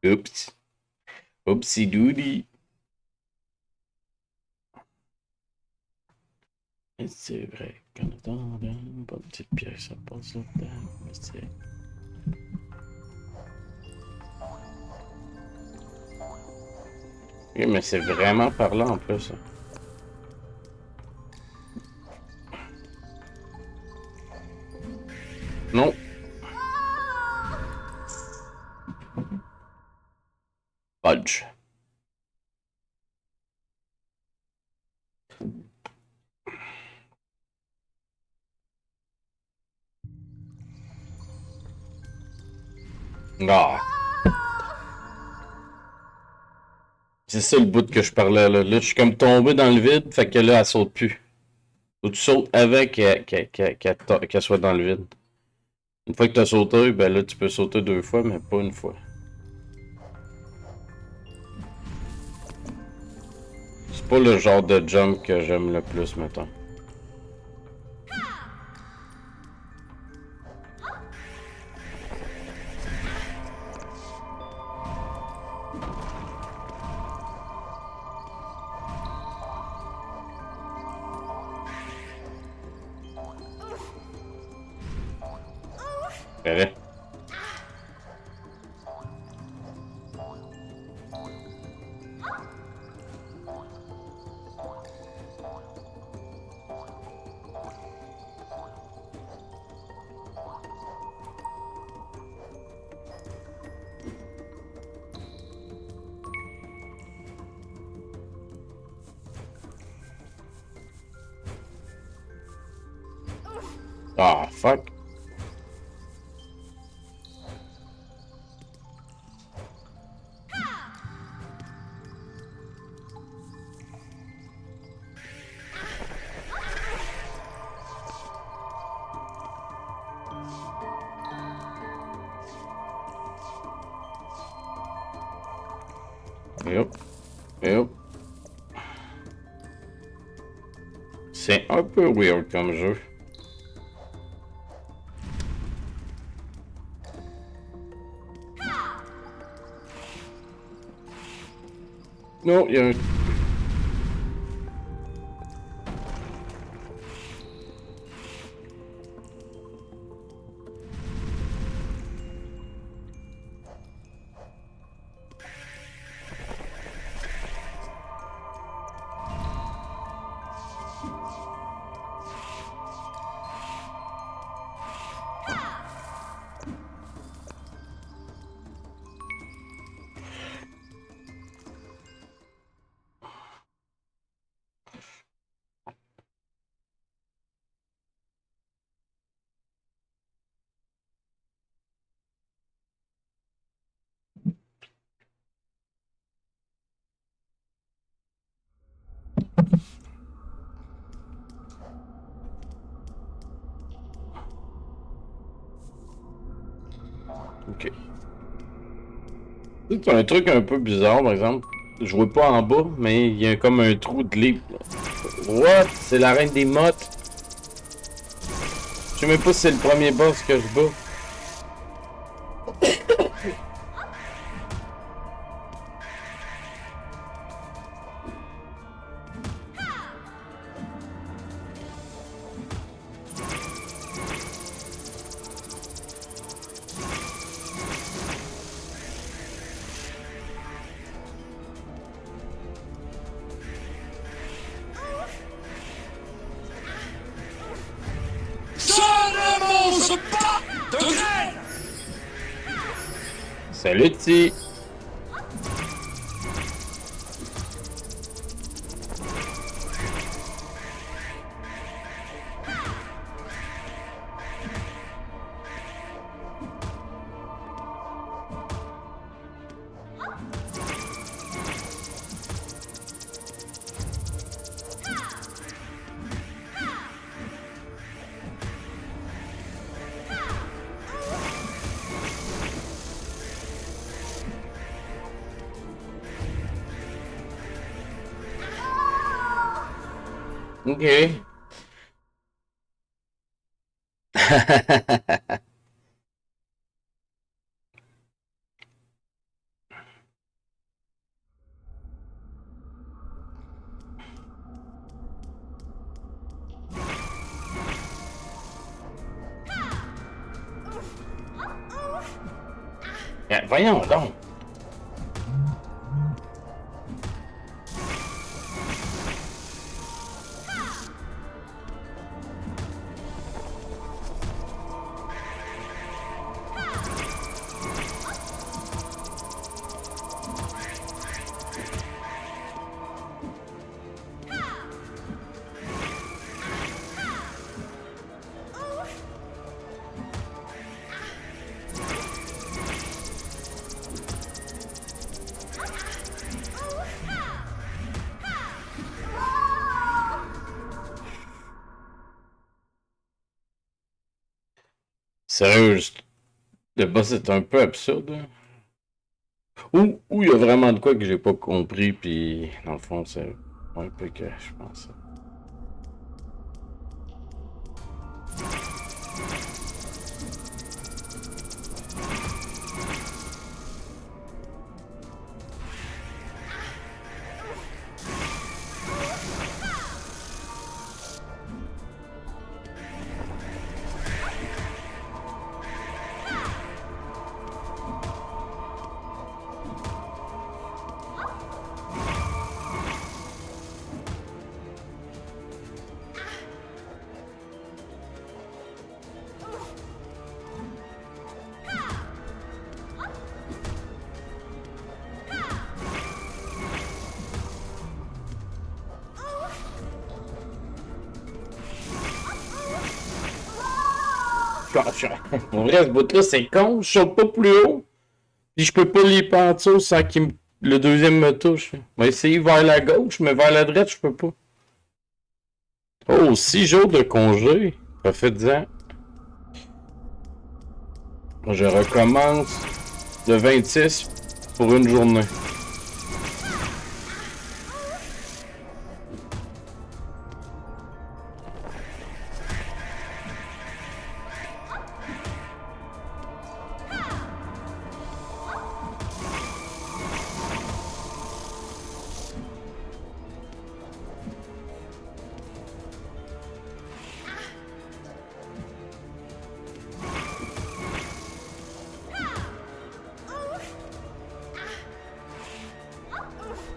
Oups. Oupsie doody. C'est vrai. Quand on a une bonne petite pièce, ça passe là-dedans. Oui, mais c'est vraiment par là en plus. Non. Fudge. Ah. C'est ça le bout que je parlais là. Là, je suis comme tombé dans le vide, fait que là, elle saute plus. Faut que tu sautes avec qu'elle soit dans le vide. Une fois que tu as sauté, ben là, tu peux sauter 2 fois, mais pas une fois. C'est pas le genre de jump que j'aime le plus, mettons. Allez. Ah, fuck. Yep. C'est un peu weird comme jeu. Non, il y a un... Ok. C'est un truc un peu bizarre, par exemple. Je vois pas en bas, mais il y a comme un trou de lit. What? C'est la reine des mottes. Je sais même pas si c'est le premier boss que je bats. Salut, petit! Ok. Voyons donc. Sérieux, le boss est un peu absurde. Hein. Ou il y a vraiment de quoi que j'ai pas compris, puis dans le fond, c'est un peu que je pense. En vrai, ce bout-là, c'est con. Je saute pas plus haut. Puis je peux pas les en dessous sans que le deuxième me touche. On va essayer vers la gauche, mais vers la droite, je peux pas. Oh, 6 jours de congé. Profite-en. Je recommence le 26 pour une journée.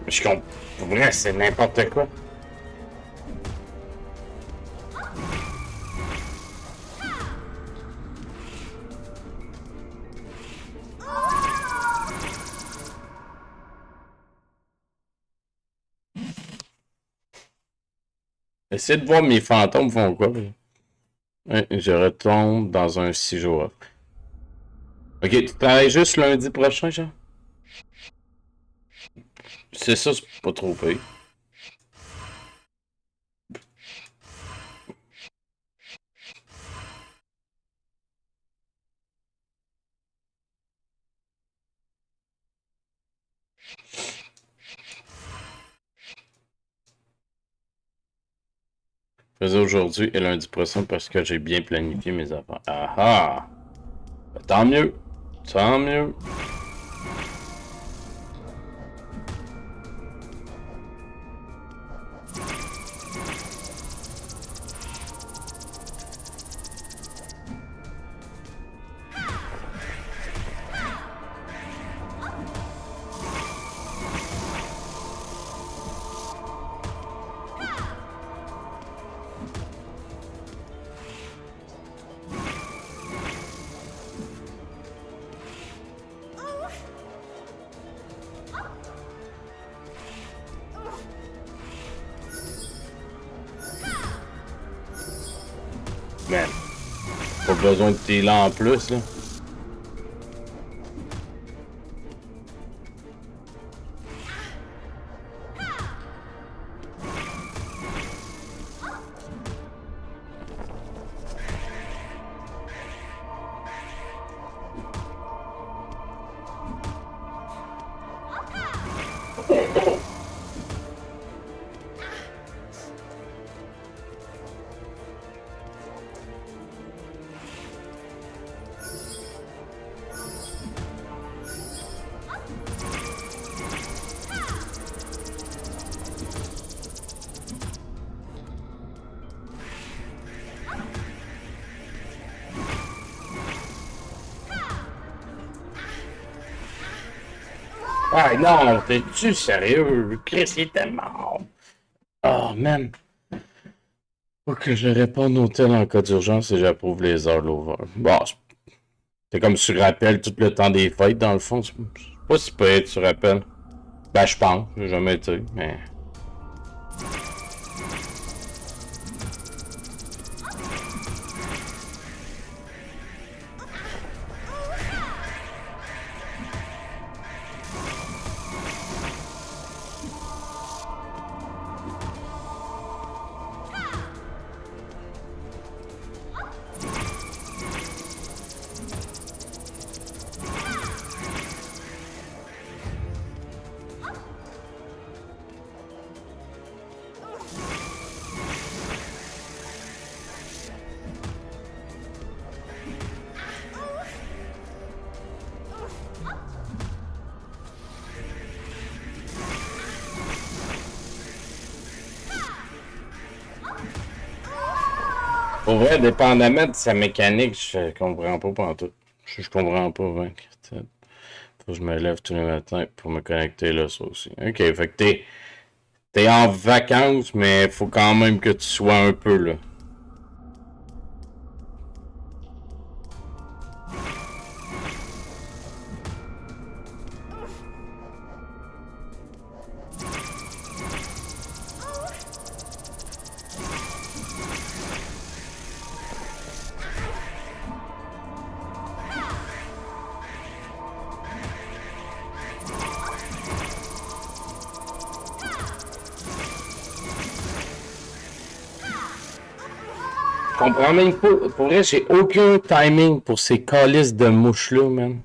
Je comprends. Pour vrai, c'est n'importe quoi. Essayez de voir mes fantômes font quoi. Je retombe dans un 6 jours. Ok, tu travailles juste lundi prochain, genre? C'est ça, c'est pas trop pire. Je faisais aujourd'hui et lundi prochain parce que j'ai bien planifié mes affaires. Ah ah! Ben, tant mieux! Tant mieux! Man, pas besoin de tes là en plus, là. Ah non, t'es-tu sérieux? Chris, il était mort. Oh man. Faut que je réponde au tel en cas d'urgence et j'approuve les heures l'over. Bon, c'est comme tu rappelles tout le temps des fêtes dans le fond. C'est pas si pire, tu rappelles. Ben je pense, j'ai jamais été, mais. Pour vrai, dépendamment de sa mécanique, je comprends pas pantoute. Je comprends pas, hein. Faut que je me lève tous les matins pour me connecter là, ça aussi. Ok, fait que t'es en vacances, mais faut quand même que tu sois un peu là. Je comprends même pas. Pour vrai, j'ai aucun timing pour ces calices de mouches-là, man.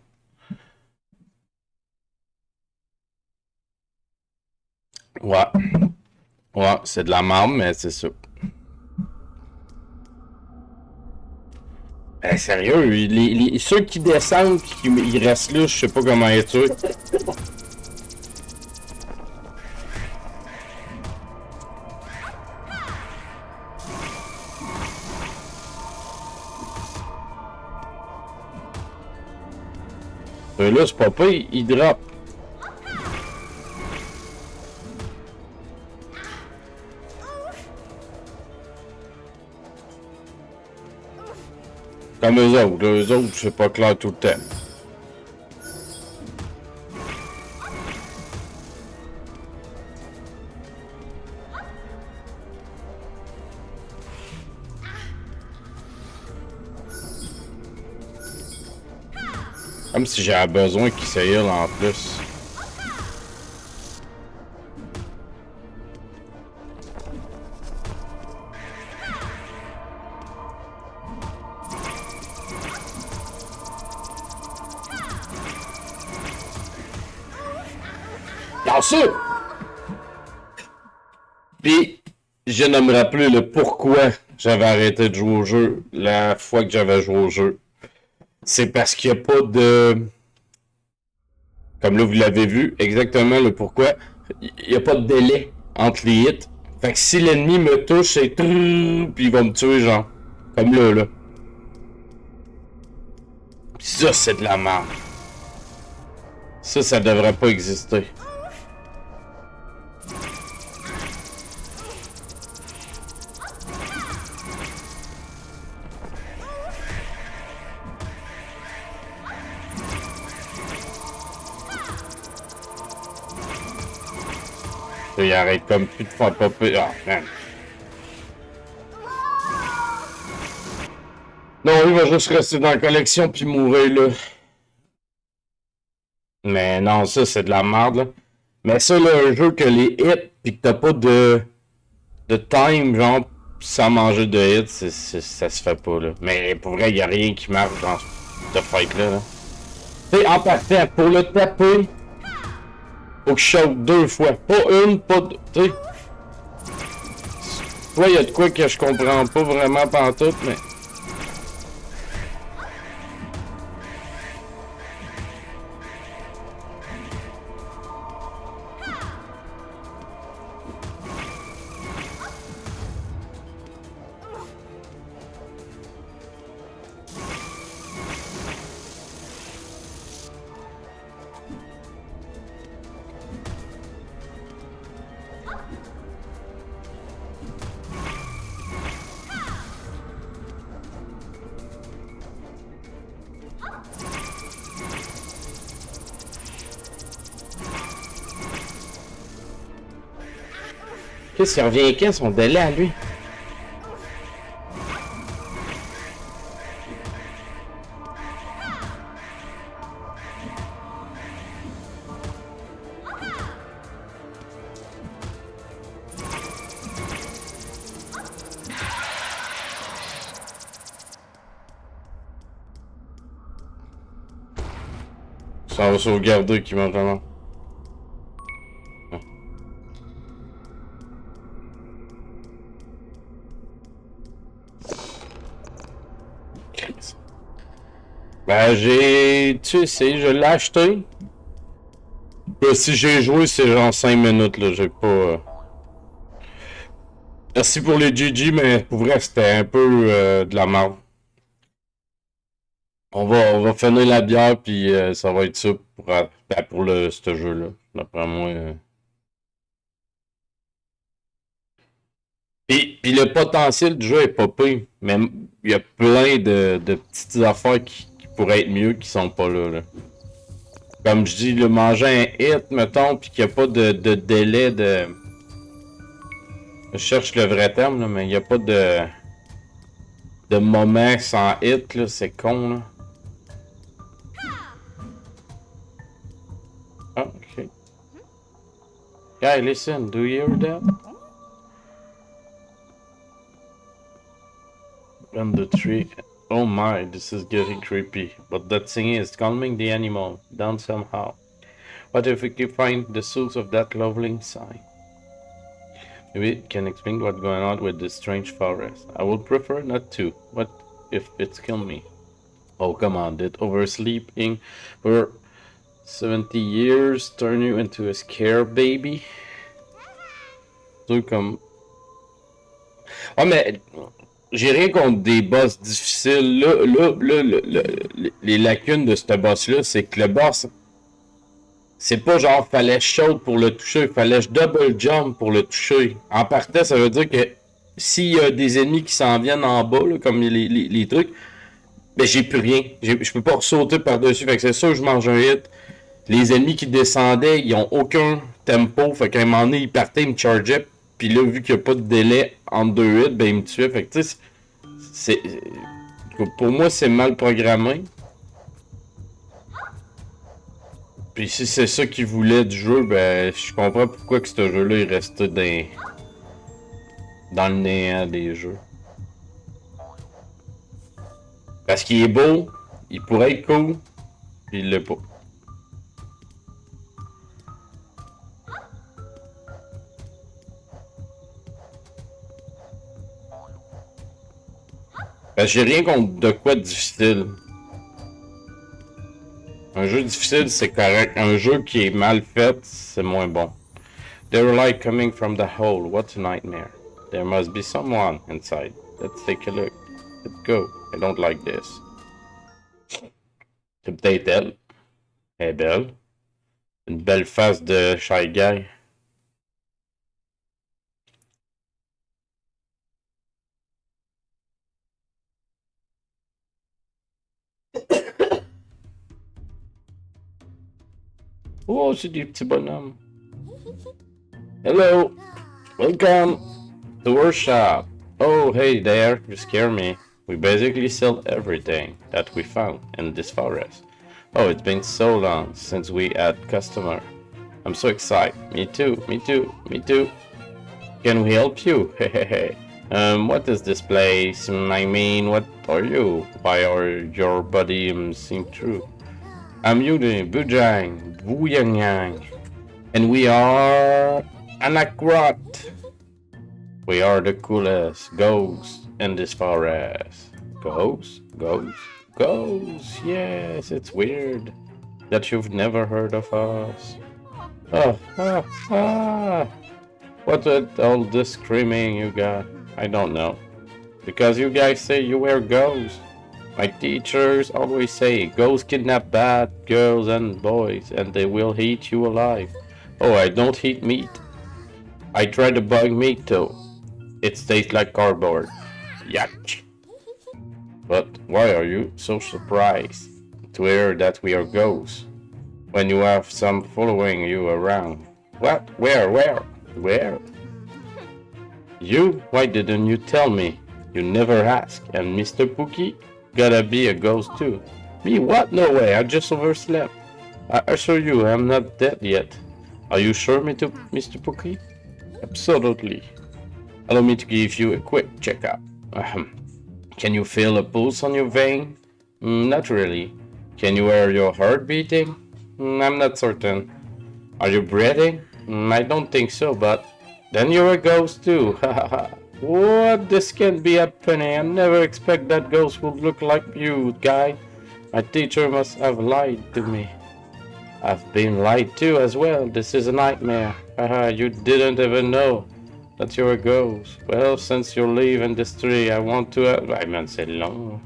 Ouais. Ouais, c'est de la merde, mais c'est ça. Ben, sérieux, ceux qui descendent et ils restent là, je sais pas comment être sûr. Là, c'est pas il drop. Comme eux autres, c'est pas clair tout le temps. Comme si j'avais besoin qu'il se heal en plus. chanceux! Puis, je ne me rappelais le pourquoi j'avais arrêté de jouer au jeu la fois que j'avais joué au jeu. C'est parce qu'il n'y a pas de... Comme là, vous l'avez vu, exactement le pourquoi. Il n'y a pas de délai entre les hits. Fait que si l'ennemi me touche, c'est... Puis il va me tuer, genre. Comme là. Pis ça, c'est de la merde. Ça devrait pas exister. Il arrête comme plus de faire popper. Ah, man. Non, il va juste rester dans la collection puis mourir, là. Mais non, ça, c'est de la merde, là. Mais ça, là, un jeu que les hits pis que t'as pas de time, genre, sans manger de hits, ça se fait pas, là. Mais pour vrai, y a rien qui marche dans ce fight-là, là. Tu sais, en partant, pour le taper, faut que je saute 2 fois. Pas une, pas deux. Tu sais. Soit y a de quoi que je comprends pas vraiment pantoute, mais... Qu'est-ce qu'il revient quand son délai à lui? Ça va sauvegarder qui maintenant. Ben, tu sais, je l'ai acheté. Ben, si j'ai joué, c'est genre 5 minutes, là, j'ai pas... Merci pour les GG, mais pour vrai, c'était un peu de la merde. On va finir la bière, puis ça va être ça pour ce jeu-là, d'après moi. Puis le potentiel du jeu est pas pire, mais il y a plein de petites affaires qui pourraient être mieux qui sont pas là. Comme je dis, le manger un hit, mettons, puis qu'il n'y a pas de délai de... Je cherche le vrai terme, là, mais il n'y a pas de moment sans hit, là, c'est con, là. Ah, ok. Guy, listen, do you hear that? And the tree. Oh my, this is getting creepy. But that thing is calming the animal down somehow. What if we can find the source of that lovely sign? Maybe it can explain what's going on with this strange forest. I would prefer not to. What if it's killed me? Oh, come on, did oversleeping for 70 years turn you into a scare baby? Truc comme... Oh, mais... J'ai rien contre des boss difficiles. Les lacunes de ce boss-là, c'est que le boss, c'est pas genre fallait shoot pour le toucher, il fallait double jump pour le toucher. En partant, ça veut dire que s'il y a des ennemis qui s'en viennent en bas, là, comme les trucs, ben j'ai plus rien. Je peux pas sauter par-dessus. Fait que c'est sûr que je mange un hit. Les ennemis qui descendaient, ils ont aucun tempo. Fait qu'à un moment donné, ils partaient, ils me chargeaient. Puis là, vu qu'il n'y a pas de délai entre 2 hits, ben il me tuait. Fait que tu sais, pour moi, c'est mal programmé. Puis si c'est ça qu'ils voulaient du jeu, ben je comprends pourquoi que ce jeu-là est resté dans le néant des jeux. Parce qu'il est beau, il pourrait être cool, puis il l'est pas. J'ai rien contre de quoi de difficile. Un jeu difficile, c'est correct. Un jeu qui est mal fait, c'est moins bon. They're like coming from the hole. What a nightmare. There must be someone inside. Let's take a look. Let's go. I don't like this. C'est peut-être elle. Elle est belle. Une belle face de Shy Guy. Oh, c'est des petits bonhommes. Hello. Welcome to our shop. Oh, hey there. You scare me. We basically sell everything that we found in this forest. Oh, it's been so long since we had customer. I'm so excited. Me too, me too, me too. Can we help you? Hehehe. What is this place? I mean, what are you? Why are your body seem true? I'm Yudi, Bujang, Wuyang, and we are Anakrot. We are the coolest ghosts in this forest. Ghosts? Ghosts? Ghosts? Yes, it's weird that you've never heard of us. What with all this screaming you got? I don't know. Because you guys say you wear ghosts. My teachers always say ghosts kidnap bad girls and boys and they will eat you alive. Oh, I don't eat meat. I try the bug meat too. It tastes like cardboard. Yuck. But why are you so surprised to hear that we are ghosts when you have some following you around? What? Where? You? Why didn't you tell me? You never asked. And Mr. Pookie? Gotta be a ghost too. Me? What? No way, I just overslept. I assure you, I'm not dead yet. Are you sure, Mr. Pookie? Absolutely. Allow me to give you a quick checkup. Can you feel a pulse on your vein? Not really. Can you hear your heart beating? I'm not certain. Are you breathing? I don't think so, but then you're a ghost too. What? This can't be happening. I never expect that ghost would look like you, guy. My teacher must have lied to me. I've been lied to as well. This is a nightmare. You didn't even know that you're a ghost. Well, since you live in this tree, I want to... I mean, c'est long.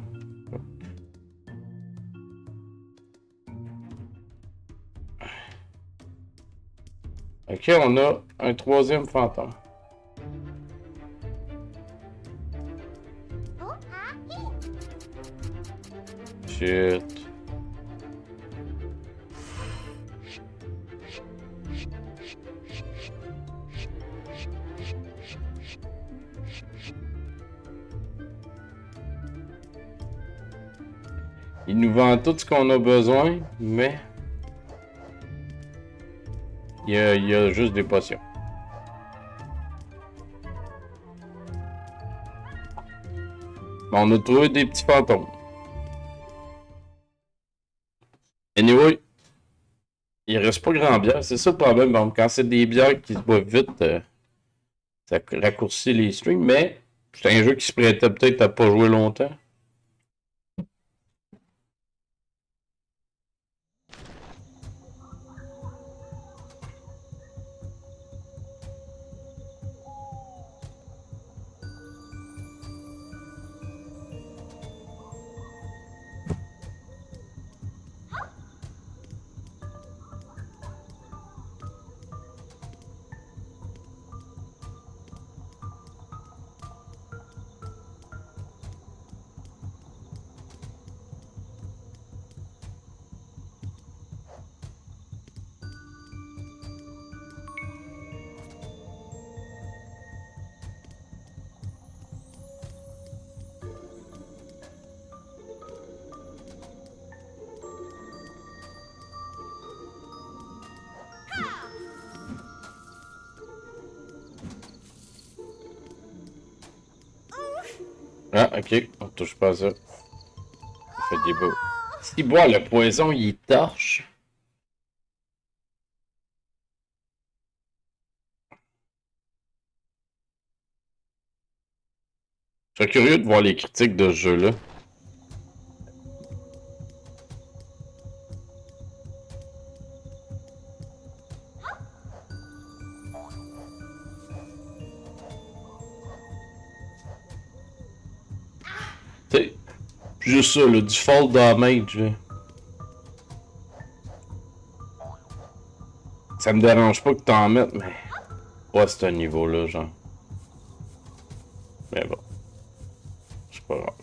Ok, on a un troisième fantôme. Shit. Il nous vend tout ce qu'on a besoin, mais il y a juste des potions. Bon, on a trouvé des petits fantômes. Anyway, il reste pas grand bière, c'est ça le problème. Bon, quand c'est des bières qui se boivent vite, ça raccourcit les streams, mais c'est un jeu qui se prêtait peut-être à pas jouer longtemps. Ah, ok, on touche pas à ça. On fait des beaux. S'il boit le poison, il torche. Je suis curieux de voir les critiques de ce jeu-là. T'sais, juste ça, le du fall damage. Là. Ça me dérange pas que t'en mettes, mais pas à ce niveau-là, genre. Mais bon. C'est pas grave.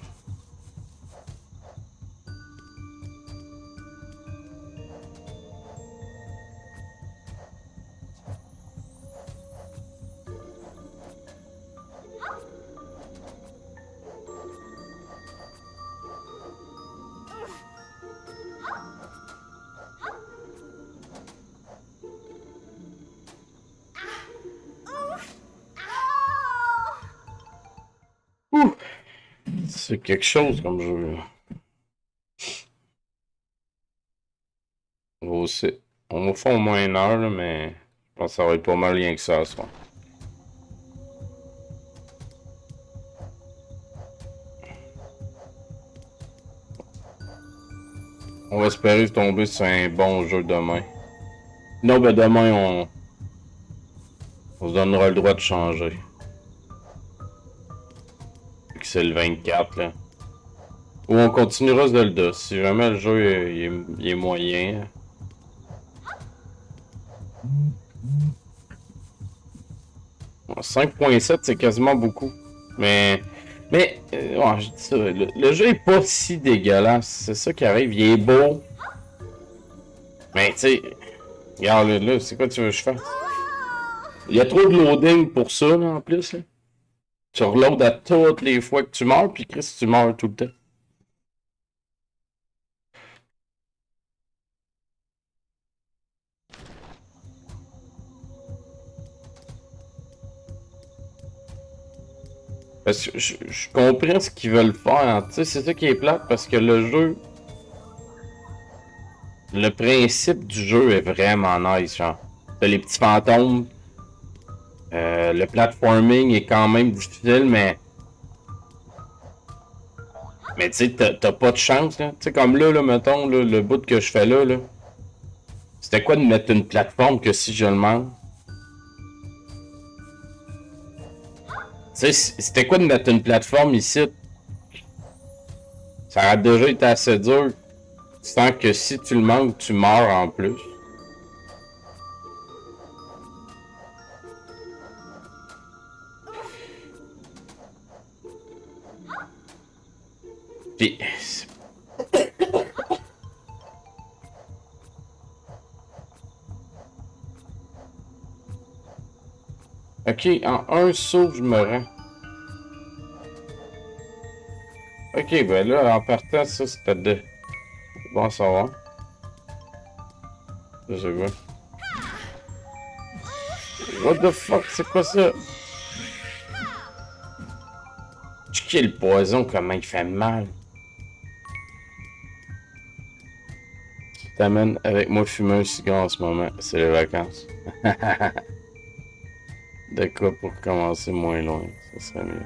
Ouh! C'est quelque chose comme jeu. Là. On va faire au moins 1 heure, là, mais je pense que ça va être pas mal rien que ça ce soir. On va espérer tomber sur un bon jeu demain. Non, ben demain, on se donnera le droit de changer. Vu que c'est le 24, là. Ou on continuera Zelda, si jamais le jeu il est moyen. 5.7, c'est quasiment beaucoup. Mais ouais, je dis ça, le jeu est pas si dégueulasse. C'est ça qui arrive, il est beau. Mais tu sais, regarde là, c'est quoi tu veux que je fasse? Il y a trop de loading pour ça, là, en plus. Là. Tu reloads à toutes les fois que tu meurs, puis Chris, tu meurs tout le temps. Parce que je comprends ce qu'ils veulent faire, tu sais, c'est ça qui est plate, parce que le jeu... Le principe du jeu est vraiment nice, genre. T'as les petits fantômes. Le platforming est quand même difficile, mais... Mais tu sais, t'as pas de chance, là. Tu sais, comme là, mettons, là, le bout que je fais là. C'était quoi de mettre une plateforme que si je le manque? Tu sais, c'était quoi de mettre une plateforme ici? Ça a déjà été assez dur. Sans que si tu le manques, tu meurs en plus. Puis... Ok, en un saut, je me rends. Ok, ben là, en partant, ça, c'était de... Bon à savoir. Je sais pas. What the fuck, c'est quoi ça? Tu kills le poison, comment il fait mal. T'amènes avec moi fumer un cigare en ce moment, c'est les vacances. De quoi pour commencer moins loin, ça serait mieux.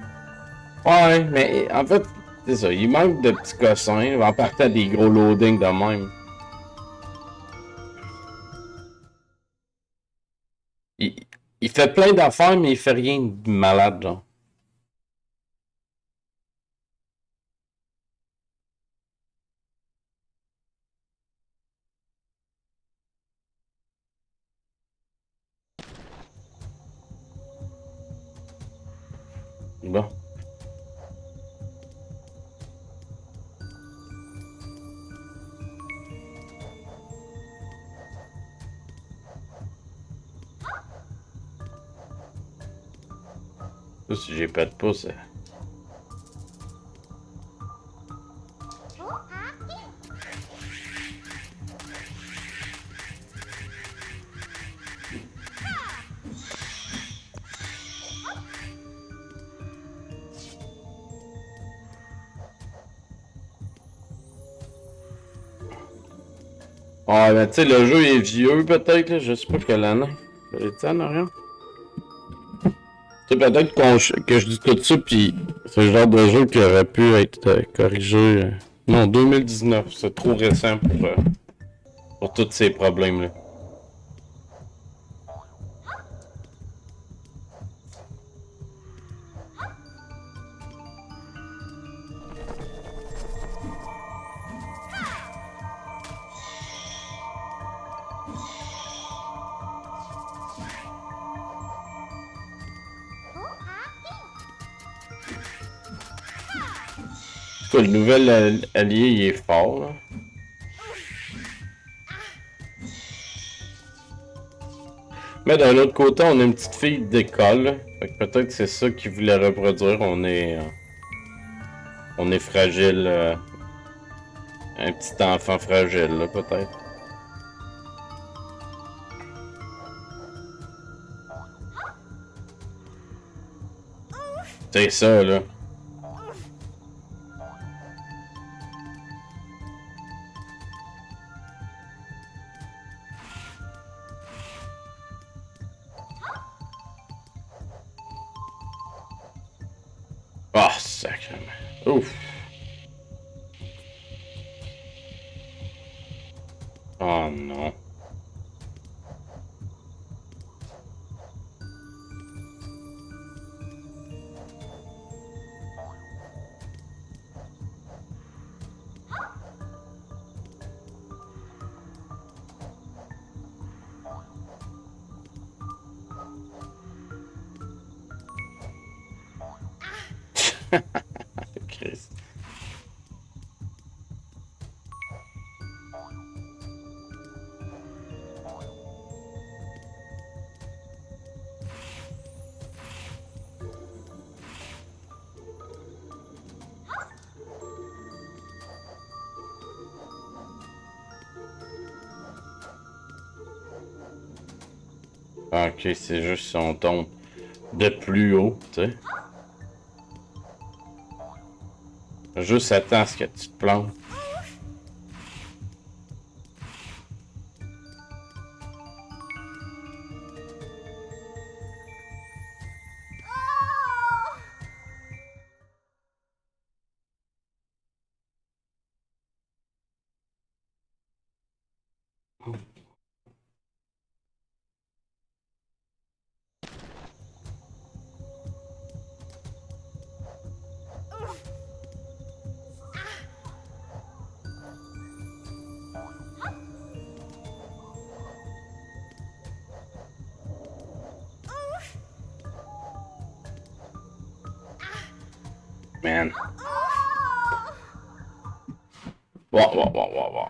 Ouais, mais en fait, c'est ça, il manque de petits cossins en partant des gros loadings de même. Il fait plein d'affaires, mais il fait rien de malade, genre. Bon. Si j'ai pas de pouce. Ah, ben tu sais, le jeu est vieux peut-être, là. Je sais pas quelle année. Ça en rien. C'est peut-être que je dis tout ça, puis c'est le genre de jeu qui aurait pu être corrigé. Non, 2019, c'est trop récent pour tous ces problèmes-là. Le nouvel allié, il est fort, là. Mais d'un autre côté, on a une petite fille d'école. Fait que peut-être c'est ça qu'il voulait reproduire. On est fragile. Un petit enfant fragile, là, peut-être. C'est ça, là. Ah, oh, sacrément. Ouf. Oh non. Christ. Ok, c'est juste si on tombe de plus haut, tu sais. Juste attends à ce que tu te plantes. Man. Wow.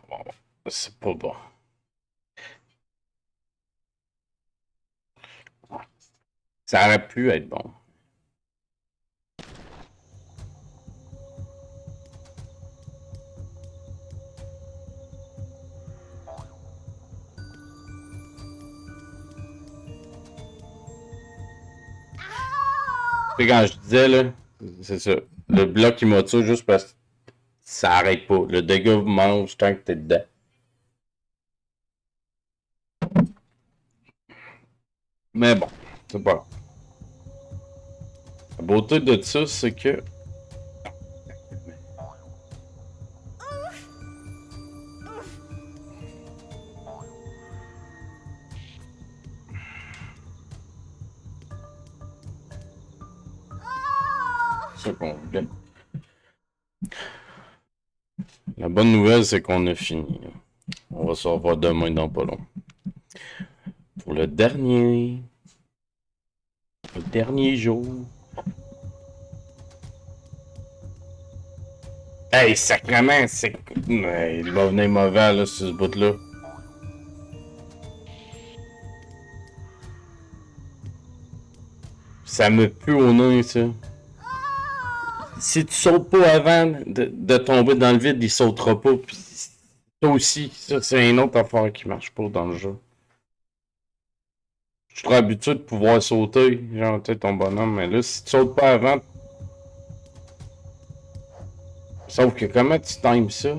C'est pas bon. Ça aurait pu être bon. Et quand je disais, là, c'est ça. Le bloc, il m'a tué juste parce que ça arrête pas. Le dégât mange tant que t'es dedans. Mais bon, c'est pas grave. La beauté de ça, c'est que... C'est ça qu'on voulait. La bonne nouvelle, c'est qu'on a fini. On va se revoir demain dans pas long. Pour le dernier jour. Hey, sacrément, c'est... Il va venir mauvais, là, sur ce bout-là. Ça me pue au nez, ça. Si tu sautes pas avant de tomber dans le vide, il sautera pas. Puis ça aussi, ça c'est une autre affaire qui marche pas dans le jeu. Je suis trop habitué de pouvoir sauter, genre tu sais, ton bonhomme, mais là, si tu sautes pas avant... Sauf que comment tu times ça?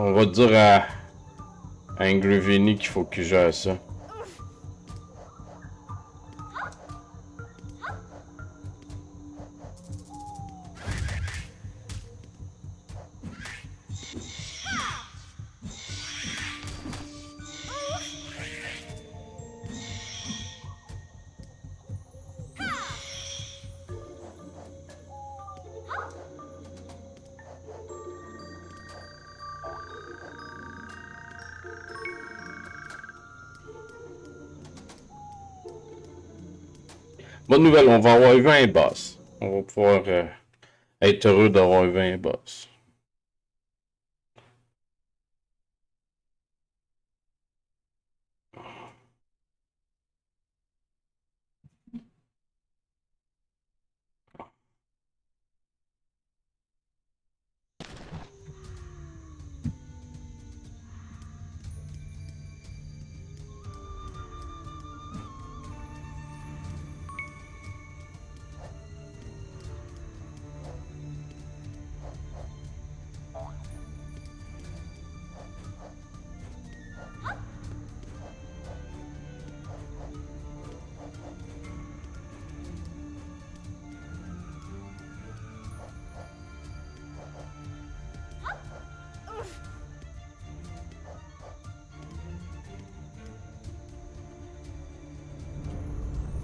On va dire à Angry Vinny qu'il faut qu'il gère ça. Bonne nouvelle, on va avoir 20 boss. On va pouvoir être heureux d'avoir 20 boss.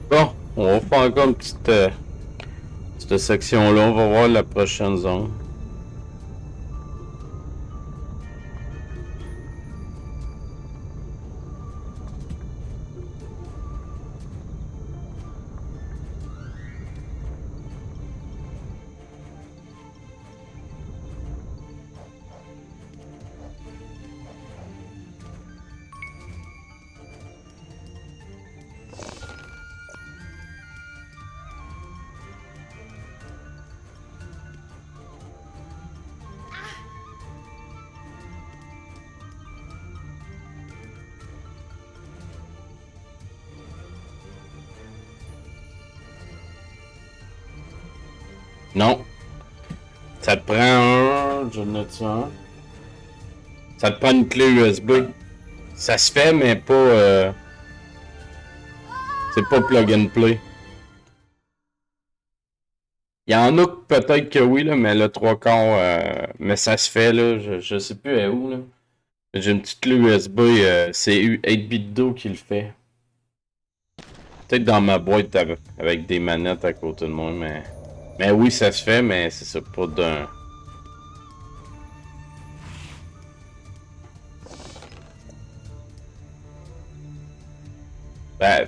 Bon, on va faire encore une petite section-là. On va voir la prochaine zone. Non. Ça te prend un... Je note un. Ça te prend une clé USB. Ça se fait, mais pas... C'est pas plug and play. Il y en a peut-être que oui, là, mais le 3/4... mais ça se fait, là. Je sais plus à où, là. J'ai une petite clé USB. C'est 8BitDo qui le fait. Peut-être dans ma boîte avec des manettes à côté de moi, mais... Mais oui, ça se fait, mais c'est ça, pas d'un... Ben,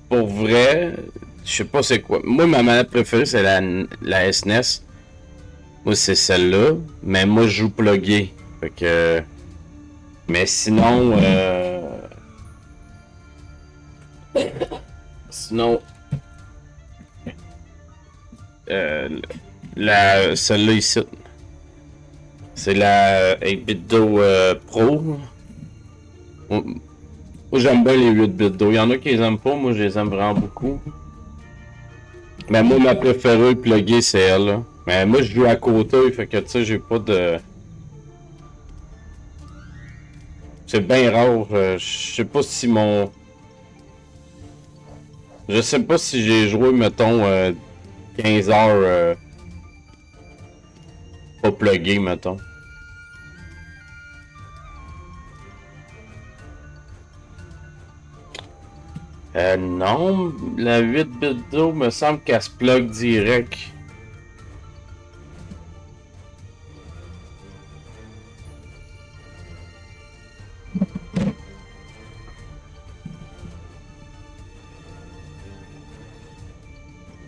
pour vrai, je sais pas c'est quoi. Moi, ma manette préférée, c'est la SNES. Moi, c'est celle-là, mais moi, je joue plugué. Fait que... Mais sinon, Sinon... celle-là ici, c'est la 8BitDo Pro. Moi j'aime bien les 8BitDo. Il y en a qui les aiment pas, moi je les aime vraiment beaucoup. Mais moi ma préférée pluguée c'est elle. Là. Mais moi je joue à côté, fait que tu sais j'ai pas de... C'est bien rare. Je sais pas si mon... Je sais pas si j'ai joué mettons 15 heures pas plugué, mettons. Non, la 8BitDo me semble qu'elle se plug direct.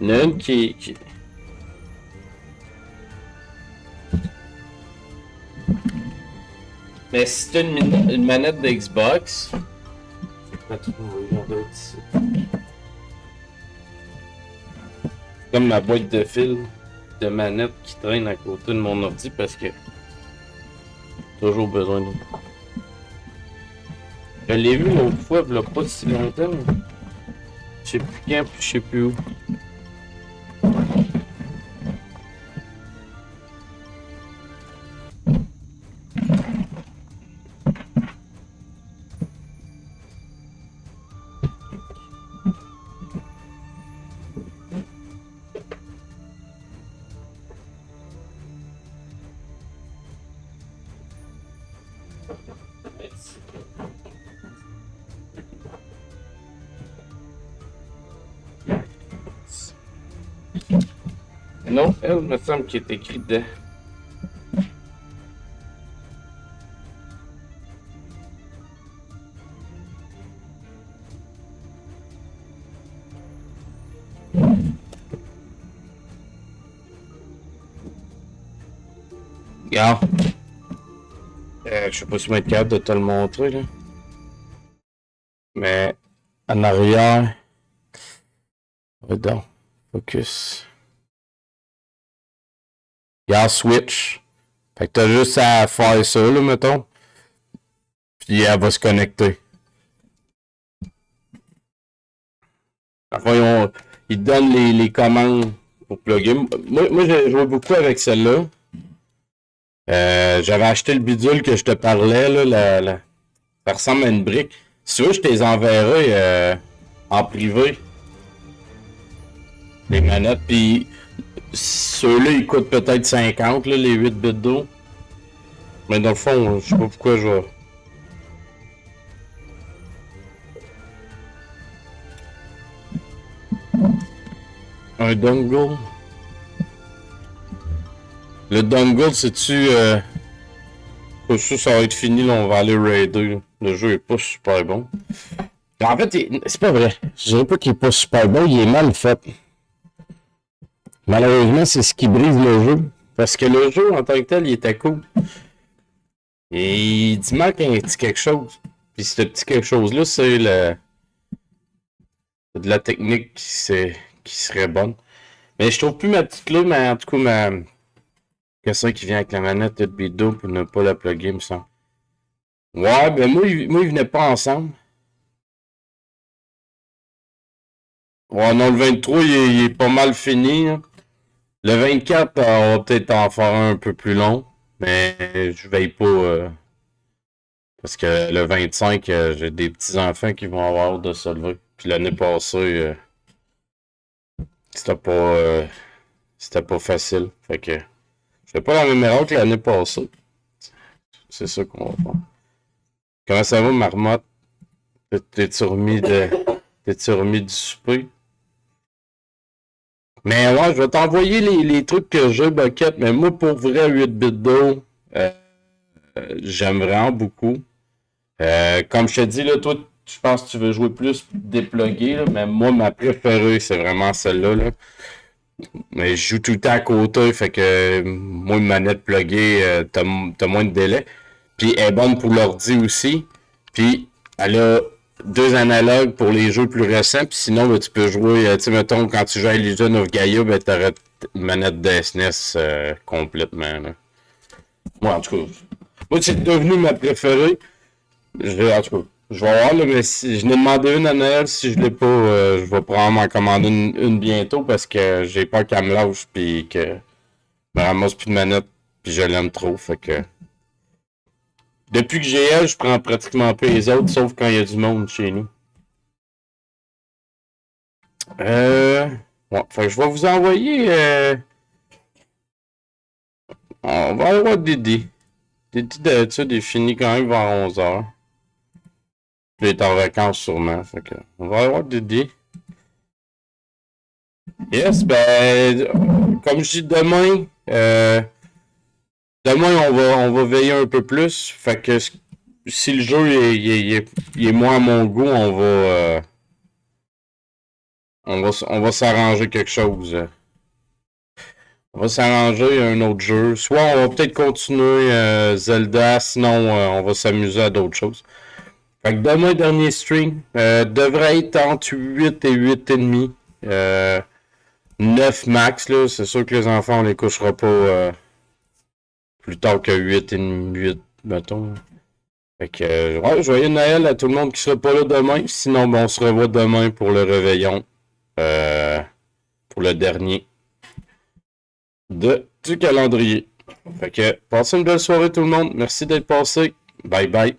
Il y en a une qui... Mais si t'as une manette de Xbox... Je vais pas trouver, il doit être ici. Comme ma boîte de fil de manette qui traîne à côté de mon ordi parce que... Toujours besoin de... Je l'ai vu l'autre fois, il y a pas si longtemps. Je sais plus quand, je sais plus où. Non, elle, me semble qu'il est écrit dedans. Regarde. Je sais pas si je vais être capable de te le montrer, là. Mais, en arrière. Redon. Focus. Regarde, switch. Fait que t'as juste à faire ça, là, mettons. Puis elle va se connecter. Enfin, ils te donnent les commandes pour plugger. Moi j'ai joué beaucoup avec celle-là. J'avais acheté le bidule que je te parlais, là, ça ressemble à une brique. Si tu veux, je te les enverrai en privé. Les manettes, puis ceux-là, ils coûtent peut-être 50, là, les 8 bits d'eau. Mais dans le fond, je sais pas pourquoi je vais... Un dongle. Le dongle, c'est-tu... Pas sûr ça va être fini, là, on va aller raider. Là. Le jeu est pas super bon. En fait, c'est pas vrai. Je dirais pas qu'il est pas super bon, il est mal fait. Malheureusement, c'est ce qui brise le jeu. Parce que le jeu, en tant que tel, il était cool. Et il manque un petit quelque chose. Puis ce petit quelque chose-là, c'est de la technique qui serait bonne. Mais je trouve plus ma petite clé, mais en tout cas, ma question qui vient avec la manette de bidon pour ne pas la plugger, me semble. Ouais, ben moi, ils venaient pas ensemble. Ouais, non, le 23, il est pas mal fini. Hein. Le 24, on va peut-être en faire un peu plus long. Mais je veille pas. Parce que le 25, j'ai des petits-enfants qui vont avoir de se lever. Puis l'année passée, c'était pas facile. Fait que je fais pas la même erreur que l'année passée. C'est ça qu'on va faire. Comment ça va, Marmotte? T'es-tu remis du souper? Mais ouais, je vais t'envoyer les trucs que j'ai, Bucket. Mais moi, pour vrai, 8 bits d'eau, j'aime vraiment beaucoup. Comme je te dis, là, toi, je pense que tu veux jouer plus déplugué, là, mais moi, ma préférée, c'est vraiment celle-là. Là. Mais je joue tout le temps à côté, fait que moi, une manette pluguée, t'as moins de délai. Puis elle est bonne pour l'ordi aussi. Puis elle a 2 analogues pour les jeux plus récents. Puis sinon, ben, tu peux jouer, tu sais, mettons, quand tu joues à Legion of Gaia, ben, t'aurais une manette de SNES complètement. Là. Moi, en tout cas, moi, c'est devenu ma préférée. En tout cas, je vais voir, là, mais si je n'ai demandé une à Noël, si je l'ai pas, je vais probablement en commander une bientôt parce que j'ai peur qu'elle me lâche puis que je me ramasse plus de manette puis je l'aime trop, fait que... Depuis que j'ai elle, je prends pratiquement pas les autres, sauf quand il y a du monde chez nous. Bon, fait que je vais vous envoyer... On va avoir Didi. Didi d'habitude est fini quand même vers 11h. Il est en vacances sûrement, fait que... On va avoir Didi. Yes, ben... Comme je dis demain... Demain, on va veiller un peu plus. Fait que si le jeu est moins à mon goût, on va s'arranger quelque chose. On va s'arranger un autre jeu. Soit on va peut-être continuer Zelda, sinon on va s'amuser à d'autres choses. Fait que demain, dernier stream, devrait être entre 8 et 8,5. 9 max, là. C'est sûr que les enfants, on les couchera pas... plus tard que 8 et 8, mettons. Fait que, ouais, joyeux Noël à tout le monde qui sera pas là demain. Sinon, ben, on se revoit demain pour le réveillon. Pour le dernier du calendrier. Fait que, passez une belle soirée tout le monde. Merci d'être passé. Bye bye.